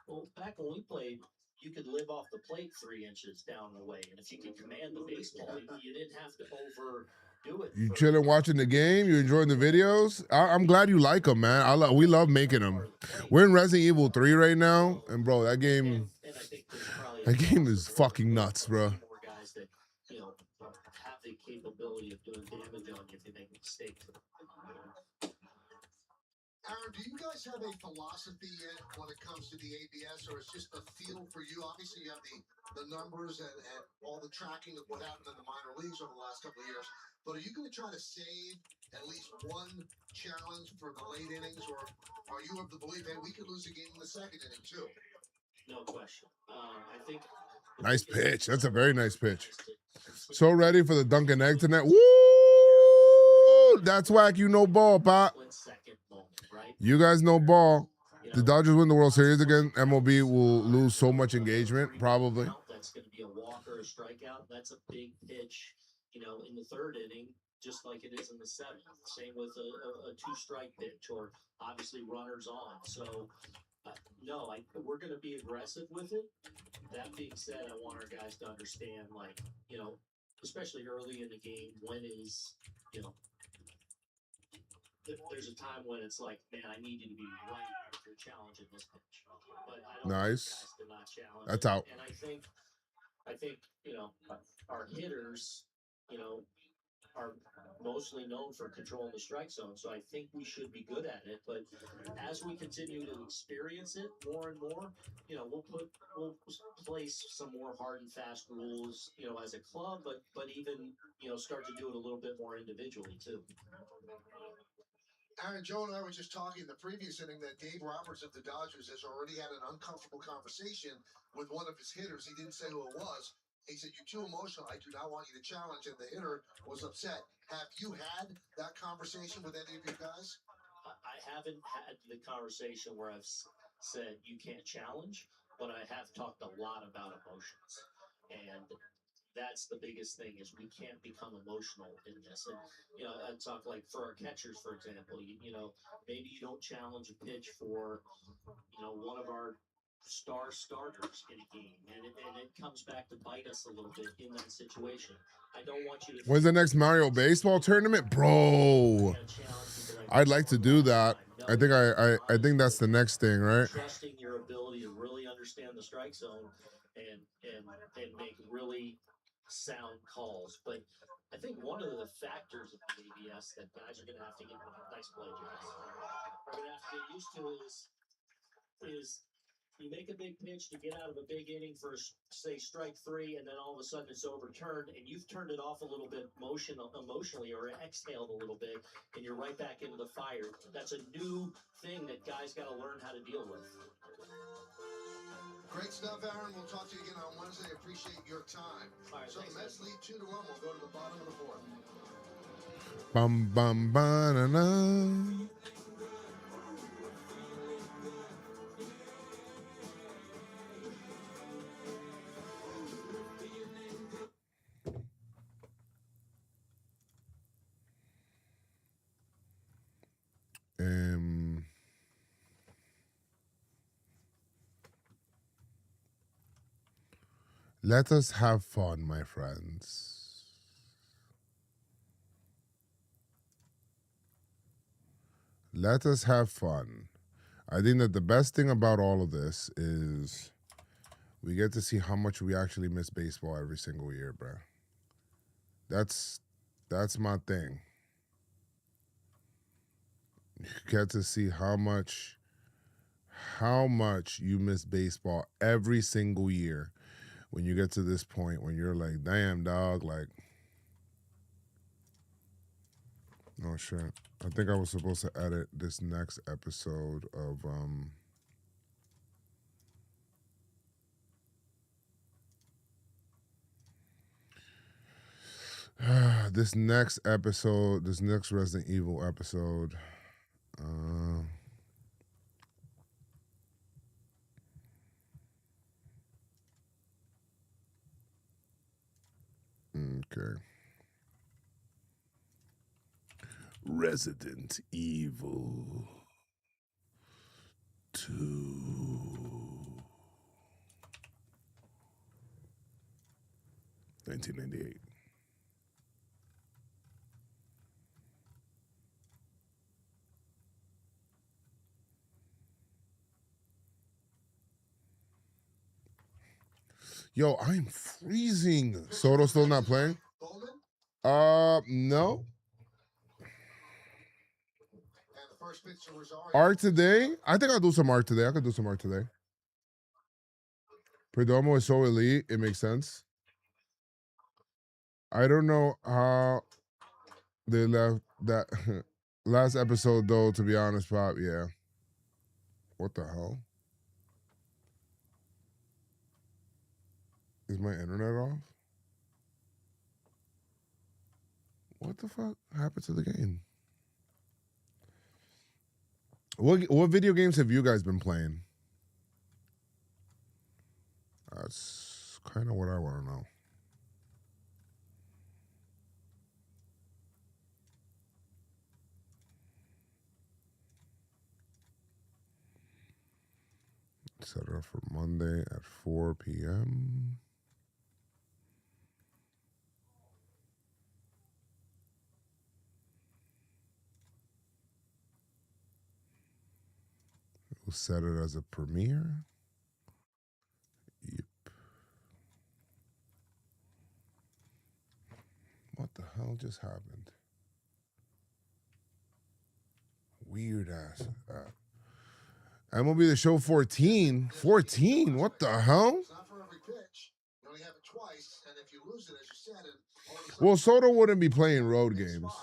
Well, back when we played, you could live off the plate 3 inches down the way, and if you could command the baseball, you didn't have to overdo it. You chilling watching the game? You enjoying the videos? I'm glad you like them, man. We love making them. We're in Resident Evil 3 right now, and bro, that game, And I think there's probably that game is fucking nuts, bro. more guys that have the capability of doing damage on you if you make a mistake. Aaron, do you guys have a philosophy yet when it comes to the ABS, or it's just a feel for you? Obviously, you have the numbers and all the tracking of what happened in the minor leagues over the last couple of years. But are you going to try to save at least one challenge for the late innings, or are you of the belief that we could lose a game in the second inning too? No question. I think. Nice pitch. That's a very nice pitch. So ready for the Dunkin' Egg tonight. Woo! That's whack. You know ball, Pop. You guys know ball. The Dodgers win the World Series again. MLB will lose so much engagement, probably. That's going to be a walk or a strikeout. That's a big pitch, in the third inning, just like it is in the seventh. Same with a 2-strike pitch, or obviously runners on. So, no, we're going to be aggressive with it. That being said, I want our guys to understand, like, especially early in the game, when is, there's a time when it's like, man, I need you to be right if you're challenging this pitch. But I don't nice. want guys to not challenge. That's out. And I think our hitters, are mostly known for controlling the strike zone. So I think we should be good at it. But as we continue to experience it more and more, we'll place some more hard and fast rules, as a club, but even start to do it a little bit more individually too. Aaron, Joe and I were just talking in the previous inning that Dave Roberts of the Dodgers has already had an uncomfortable conversation with one of his hitters. He didn't say who it was. He said, "You're too emotional. I do not want you to challenge." And the hitter was upset. Have you had that conversation with any of your guys? I haven't had the conversation where I've said you can't challenge, but I have talked a lot about emotions. And that's the biggest thing, is we can't become emotional in this. And I talk like for our catchers, for example, maybe you don't challenge a pitch for one of our star starters in a game, and it comes back to bite us a little bit in that situation. I don't want you to. When's the next Mario baseball tournament, bro? I'd like to do that. I think that's the next thing, right? Trusting your ability to really understand the strike zone and make really sound calls. But I think one of the factors of the ABS that guys are going to have to get nice play, James, are going to have to get used to is you make a big pitch to get out of a big inning for, say, strike three, and then all of a sudden it's overturned, and you've turned it off a little bit emotionally or exhaled a little bit, and you're right back into the fire. That's a new thing that guys got to learn how to deal with. Great stuff, Aaron. We'll talk to you again on Wednesday. Appreciate your time. All right, so thanks, the Mets guys. lead 2-1. We'll go to the bottom of the fourth. Bum bum banana. Let us have fun, my friends. Let us have fun. I think that the best thing about all of this is we get to see how much we actually miss baseball every single year, bro. That's my thing. You get to see how much you miss baseball every single year when you get to this point when you're like, damn, dog, like, oh shit. I think I was supposed to edit this next episode of this next Resident Evil episode. Okay. Resident Evil 2. 1998. Yo, I'm freezing. Soto still not playing? No. Art today? I think I'll do some art today. I could do some art today. Perdomo is so elite. It makes sense. I don't know how they left that last episode, though, to be honest, Pop. Yeah. What the hell? Is my internet off? What the fuck happened to the game? What video games have you guys been playing? That's kind of what I want to know. Set it up for Monday at 4 p.m. We'll set it as a premiere. Yep. What the hell just happened? Weird ass. MLB The Show 14. 14? What the hell? It's not for every pitch. You only have it twice, and if you lose it, as you said, well, Soto wouldn't be playing road games.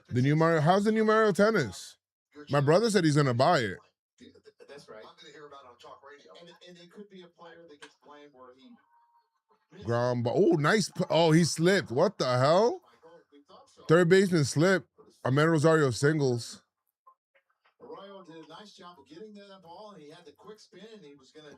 The new Mario, how's the new Mario Tennis? My brother said he's gonna buy it. That's right. I'm going to hear about it on talk radio. And it could be a player that gets blamed where he Ground ball. Oh, nice. Oh, he slipped. What the hell? Third baseman slipped. Ahmed Rosario singles. Arroyo did a nice job of getting to that ball, and he had the quick spin, and he was going to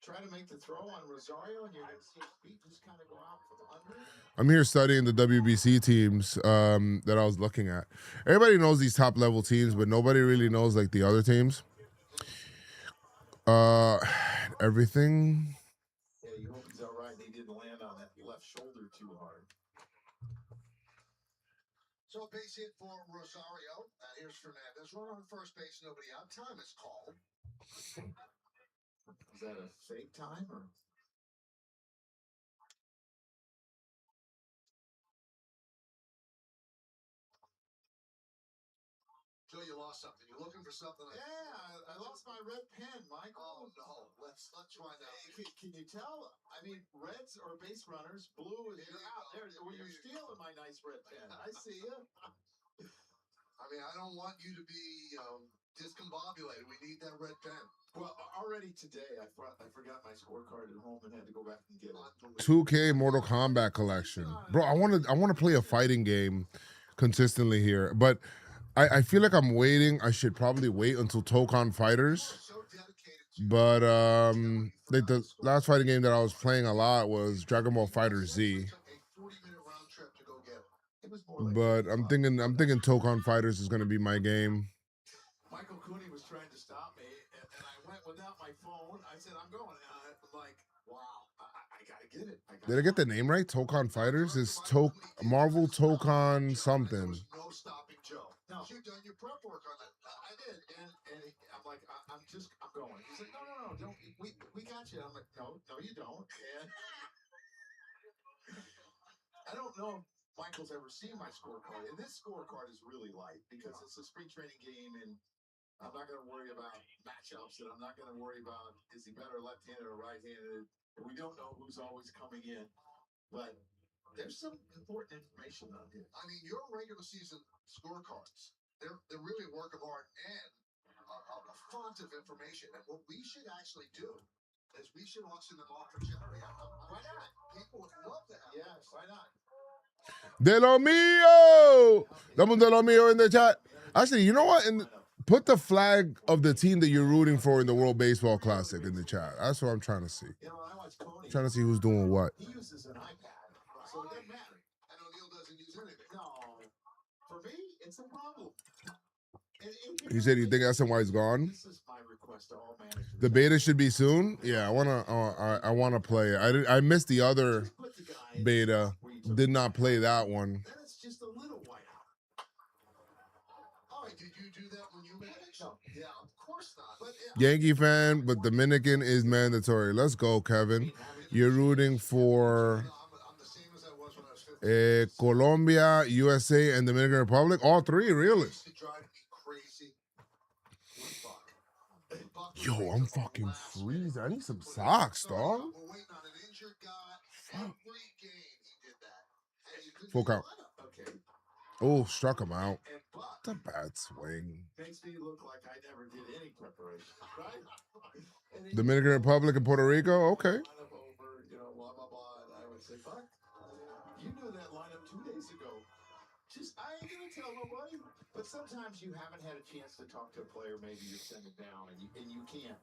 try to make the throw on Rosario, and you're going to see his feet just kind of go out from under. I'm here studying the WBC teams that I was looking at. Everybody knows these top level teams, but nobody really knows like the other teams. Everything. Yeah, you hope he's all right, and he didn't land on that left shoulder too hard. So a base hit for Rosario. Here's Fernandez. Run on first base, nobody out. Time is called. Is that a fake time or? Joe, you lost something. You're looking for something. Yeah, I lost my red pen, Michael. Oh no. Let's find out. Can you tell? I mean, reds are base runners. Blue is you're out there. Well, you're stealing my nice red pen. I see you. I mean, I don't want you to be discombobulated. We need that red pen. Well, already today, I forgot my scorecard at home and had to go back and get it. 2K Mortal Kombat collection, bro. I want to play a fighting game consistently here, but I feel like I'm waiting. I should probably wait until Tokon Fighters. But like the last fighting game that I was playing a lot was Dragon Ball Fighter Z. But I'm thinking Tokon Fighters is gonna be my game. Michael Cooney was trying to stop me, and I went without my phone. I said, "I'm going." Like, wow, I gotta get it. Did I get the name right? Tokon Fighters is Marvel Tokon something. No stopping Joe. No, You've done your prep work on that. I did, and I'm like, I'm going. He's like, no, don't. We got you. I'm like, no, you don't. And I don't know if Michael's ever seen my scorecard, and this scorecard is really light because it's a spring training game, and I'm not going to worry about matchups, and I'm not going to worry about is he better left-handed or right-handed. We don't know who's always coming in, but there's some important information on here. I mean, your regular season scorecards, they're really a work of art and a font of information. And what we should actually do is we should auction them off for charity. Why not? People would love to have. Yes, why not? De lo mío! Dame un de lo mío in the chat. Actually, you know what? Put the flag of the team that you're rooting for in the World Baseball Classic in the chat. That's what I'm trying to see. I'm trying to see who's doing what. He uses an iPad, so it doesn't matter. And O'Neill doesn't use anything. No, for me, it's a problem. He said, "You think SNY is gone?" This is my request to all managers. The beta should be soon. Yeah, I wanna play it. I missed the other beta. Did not play that one. Then it's just a little whiteout. All right, did you do that when you managed? No, yeah, of course not. But, Yankee fan, but Dominican is mandatory. Let's go, Kevin. You're rooting for I'm the same as I was when I was 15. Colombia, USA, and Dominican Republic. All three, really. It used to drive me crazy. Buck Yo, I'm fucking freezing. I need some socks, dog. We're waiting on an injured guy. Every game he did that. And you couldn't Full get count. the lineup. okay. Oh, struck him out. And Buck It's a bad swing. makes me look like I never did any preparation, right? And he- Dominican Republic and Puerto Rico. Okay. Lineup over, blah, blah, blah. And I would say, Buck, you knew that lineup 2 days ago. Just, I ain't going to tell nobody. But sometimes you haven't had a chance to talk to a player. Maybe you send it down and you can't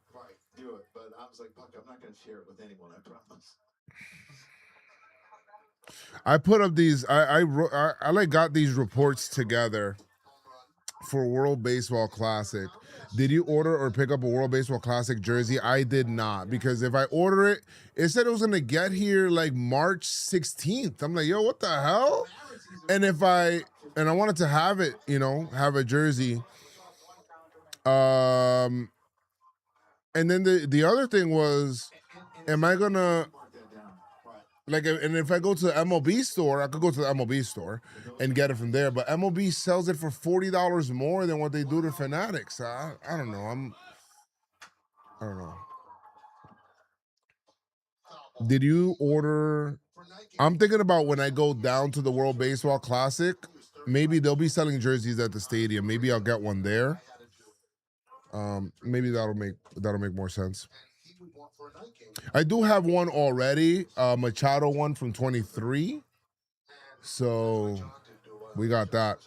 do it. But I was like, Buck, I'm not going to share it with anyone, I promise. I put up these. I like got these reports together for World Baseball Classic. Did you order or pick up a World Baseball Classic jersey? I did not, because if I order it, it said it was gonna get here like March 16th. I'm like, yo, what the hell? And I wanted to have it, have a jersey. And then the other thing was, am I gonna and if I go to the MLB store, I could go to the MLB store and get it from there. But MLB sells it for $40 more than what they do to Fanatics. I don't know. I don't know. Did you order? I'm thinking about when I go down to the World Baseball Classic, maybe they'll be selling jerseys at the stadium. Maybe I'll get one there. Maybe that'll make more sense. I do have one already, Machado one from 23. So we got that.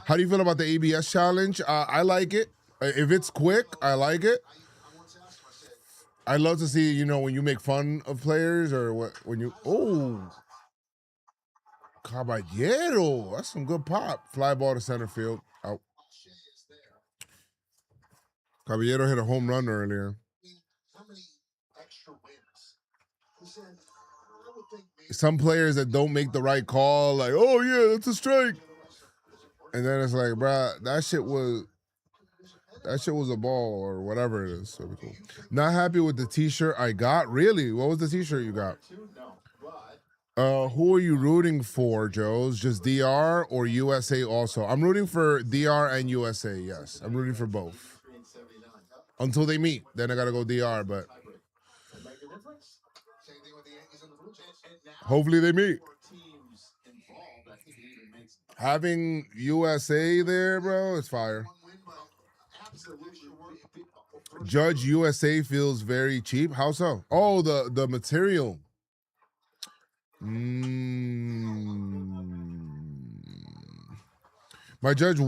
How do you feel about the ABS challenge? I like it. If it's quick, I like it. I love to see, when you make fun of players or when you, Caballero. That's some good pop. Fly ball to center field. Out. Caballero hit a home run earlier. Some players that don't make the right call, like, oh yeah, that's a strike. And then it's like, bruh, that shit was a ball or whatever it is. So cool. Not happy with the t-shirt I got. Really? What was the t-shirt you got? No, but Who are you rooting for, Joe's? Just DR or USA also? I'm rooting for DR and USA, yes. I'm rooting for both. Until they meet. Then I gotta go DR, but Same thing with the Yankees and the Blue Jays. hopefully they meet. Teams involved, I think it even makes Having USA there, bro, it's fire. One win by absolutely. Judge USA feels very cheap. How so? Oh, the material. My judge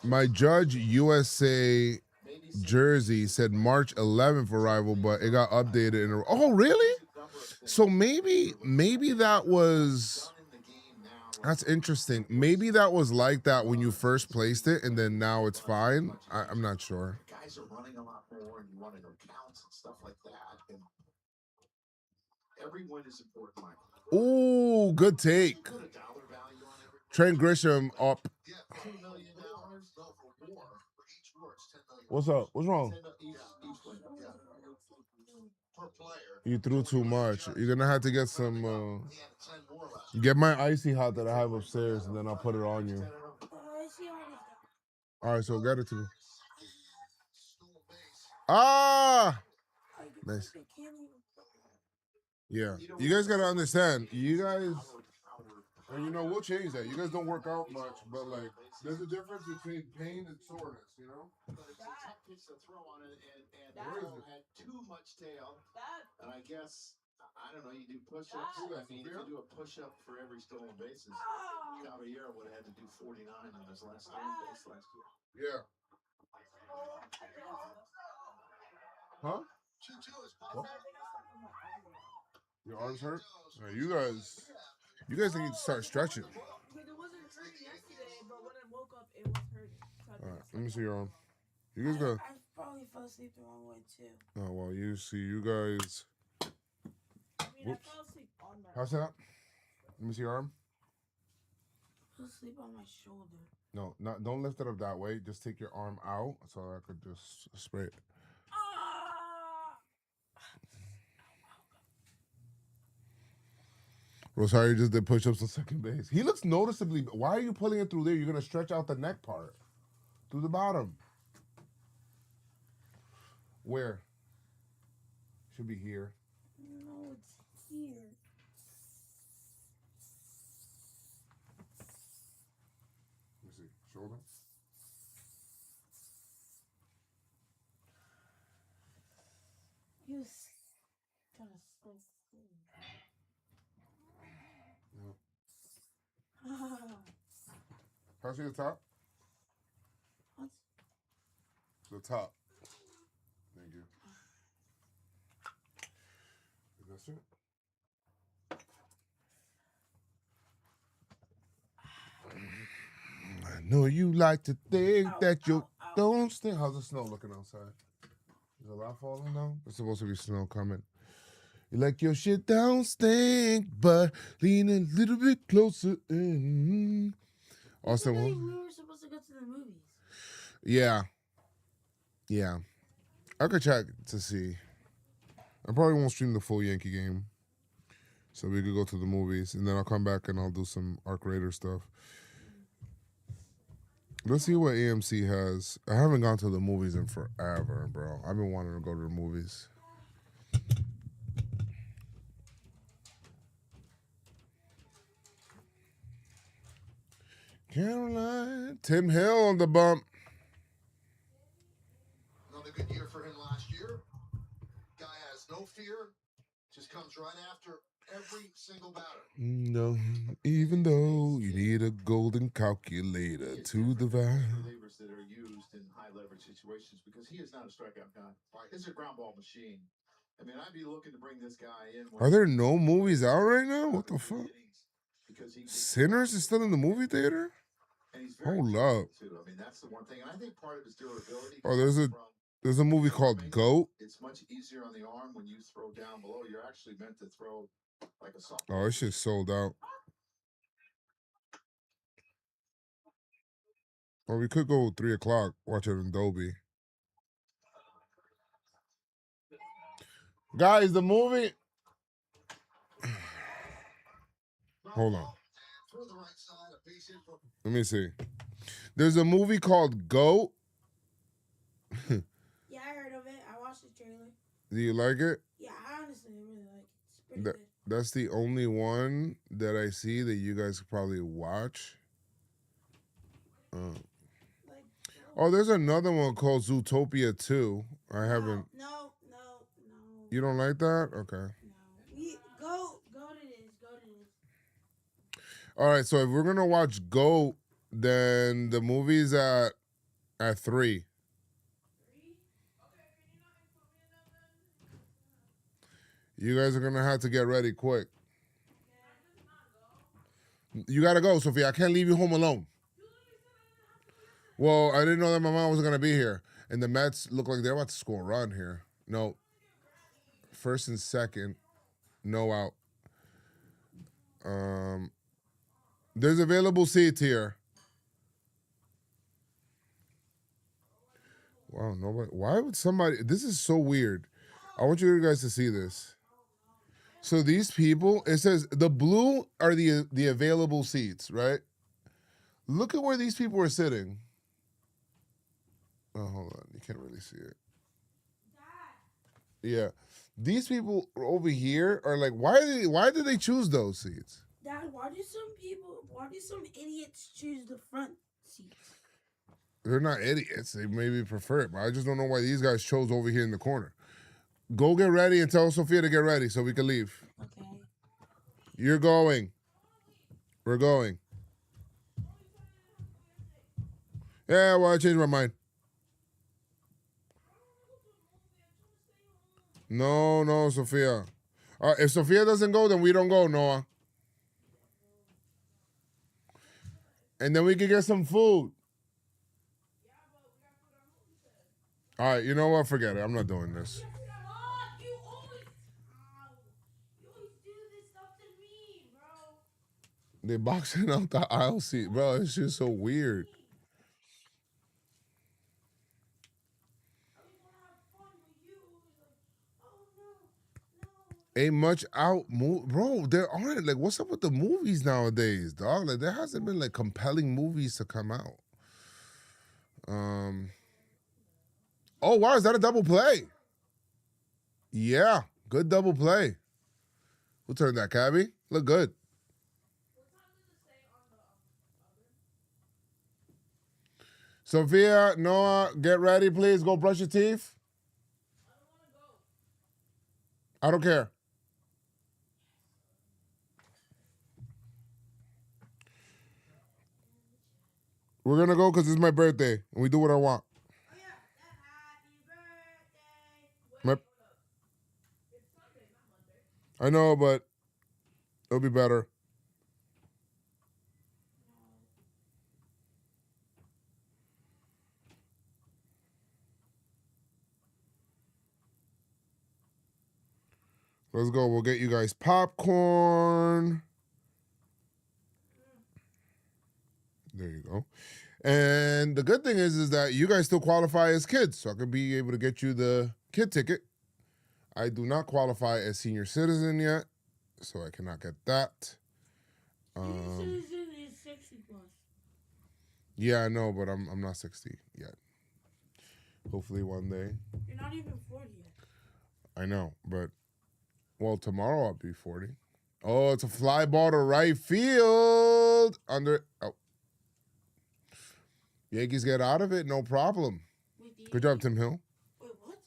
my judge USA jersey said March 11th arrival, but it got updated in oh really? So maybe that was that's interesting. Maybe that was like that when you first placed it, and then now it's fine. I'm not sure. Guys are running a lot more, and you want to know counts and stuff like that. And every win is important, Mike. Ooh, good take. Put a dollar value on every. Trent Grisham up. yeah, $2 million. no for war for each war it's $10 million. What's up? What's wrong? Each win. Yeah. Per player. You threw too much. You're gonna have to get some. He had 10 more last year. Get my icy hot that I have upstairs, and then I'll put it on you. All right, so get it to me. Stool base. Ah, nice. Yeah, you guys gotta understand. You guys, and you know we'll change that. You guys don't work out much, but like there's a difference between pain and soreness. You know. But it's a tough pitch to throw on it, and That- Earl had too much tail. And I guess I don't know. You do push-ups. I mean, if you do a push-up for every stolen bases, Caballero would have had to do 49 on his last stolen base last year. Yeah. Huh? 2-2 is possible. Your arms hurt? You guys need to start stretching. Because it wasn't hurting yesterday, but when I woke up, it was hurting. So All right, let me see your arm. You guys got. I probably fell asleep the wrong way too. Oh well, you see, you guys. I mean, Whoops. I fell asleep on my. How's that? Let me see your arm. I fell asleep on my shoulder. No, not. Don't lift it up that way. Just take your arm out so I could just spray it. Rosario just did push-ups on second base. He looks noticeably. Why are you pulling it through there? You're gonna stretch out the neck part through the bottom. Where? Should be here. No, it's here. Let me see. Shoulder. You kind of slow. Pass me the top. What? The top. Thank you. That's it. I know you like to think that you don't stink. How's the snow looking outside? Is a lot falling now? There's supposed to be snow coming. You like your shit don't stink, but lean a little bit closer in. Austin, We what? were supposed to go to the movies. Yeah. Yeah. I could check to see. I probably won't stream the full Yankee game. So we could go to the movies. And then I'll come back and I'll do some Arc Raider stuff. Let's see what AMC has. I haven't gone to the movies in forever, bro. I've been wanting to go to the movies. Caroline. Tim Hill on the bump. Another good year for him last year. Guy has no fear. Just comes right after every single batter. No, even though you need a golden calculator to divide. Relievers that are used in high leverage situations because he is not a strikeout guy. He's a ground ball machine. I mean, I'd be looking to bring this guy in. Are there no movies out right now? What the fuck? Because he Sinners is still in the movie theater? and he's very Hold durable, up. too. I mean, that's the one thing. And I think part of his durability. Oh, there's a movie called Goat. It's much easier on the arm when you throw down below. You're actually meant to throw like a softball. Oh, this shit's sold out. Or we could go 3 o'clock, watch it in Dolby. Guys, the movie. Hold on. Toward the right side, a base hit from Let me see. There's a movie called Goat. Yeah, I heard of it. I watched the trailer. Do you like it? Yeah, I honestly really like it. It's pretty That, good. that's the only one that I see that you guys could probably watch. Like, Oh, there's another one called Zootopia 2. I haven't. No. You don't like that? Okay. No. We go to this. Go to this. All right. So if we're gonna watch Goat, then the movie's at 3. You guys are gonna have to get ready quick. You gotta go, Sophia. I can't leave you home alone. Well, I didn't know that my mom was gonna be here, and the Mets look like they're about to score a run here. No, first and second, no out. There's available seats here. Wow, nobody. Why would somebody? This is so weird. I want you guys to see this. So these people, it says the blue are the available seats, right? Look at where these people are sitting. Oh, hold on. You can't really see it. Yeah. These people over here are like, why did they choose those seats? Dad, why do some idiots choose the front seats? They're not idiots. They maybe prefer it, but I just don't know why these guys chose over here in the corner. Go get ready and tell Sophia to get ready so we can leave. Okay. You're going. We're going. Yeah, well, I changed my mind. No, Sophia. If Sophia doesn't go, then we don't go, Noah. And then we can get some food. All right, you know what? Forget it. I'm not doing this. You always do this stuff to me, bro. They boxing out the aisle seat, bro. It's just so weird. Ain't much out bro. There aren't like what's up with the movies nowadays, dog? Like there hasn't been like compelling movies to come out. Oh wow, is that a double play? Yeah, good double play. Who turned that, Cabby? Look good. Sophia, Noah, get ready, please. Go brush your teeth. I don't care. We're gonna go because it's my birthday and we do what I want. My- I know, but it'll be better. Let's go. We'll get you guys popcorn. There you go. And the good thing is that you guys still qualify as kids, so I could be able to get you the kid ticket. I do not qualify as senior citizen yet, so I cannot get that. Senior citizen is 60 plus. Yeah, I know, but I'm not 60 yet. Hopefully one day. You're not even 40 yet. I know, but well, tomorrow I'll be 40. Oh, it's a fly ball to right field. Yankees get out of it, no problem. Wait, Good job, Tim Hill. Wait, what?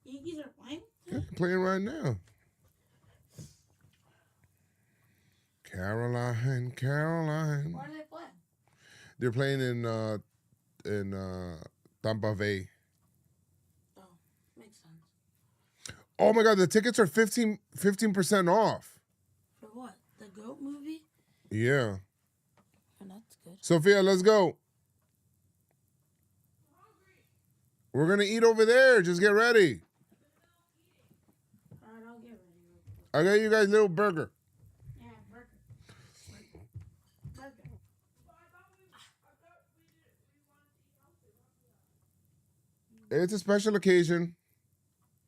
Yankees are playing? Yeah, playing right now. Caroline. Where are they playing? They're playing in Tampa Bay. Oh, makes sense. Oh my God, the tickets are 15% off. For what? The GOAT movie? Yeah. Oh, that's good. Sophia, let's go. We're gonna eat over there. Just get ready. Alright, I'll get ready. I got you guys a little burger. Yeah, burger. It's a special occasion.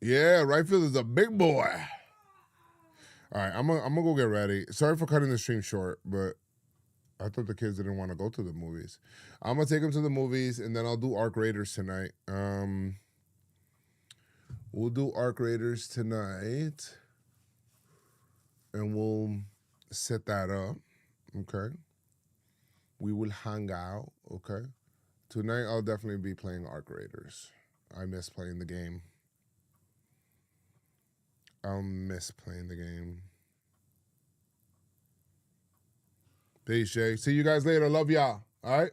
Yeah, right field is a big boy. All right, I'm gonna go get ready. Sorry for cutting the stream short, but I thought the kids didn't want to go to the movies. I'm gonna take them to the movies, and then I'll do Arc Raiders tonight. We'll do Arc Raiders tonight, and we'll set that up. Okay. We will hang out. Okay. Tonight I'll definitely be playing Arc Raiders. I miss playing the game. I'll miss playing the game. Peace, Jay. See you guys later. Love y'all. All right.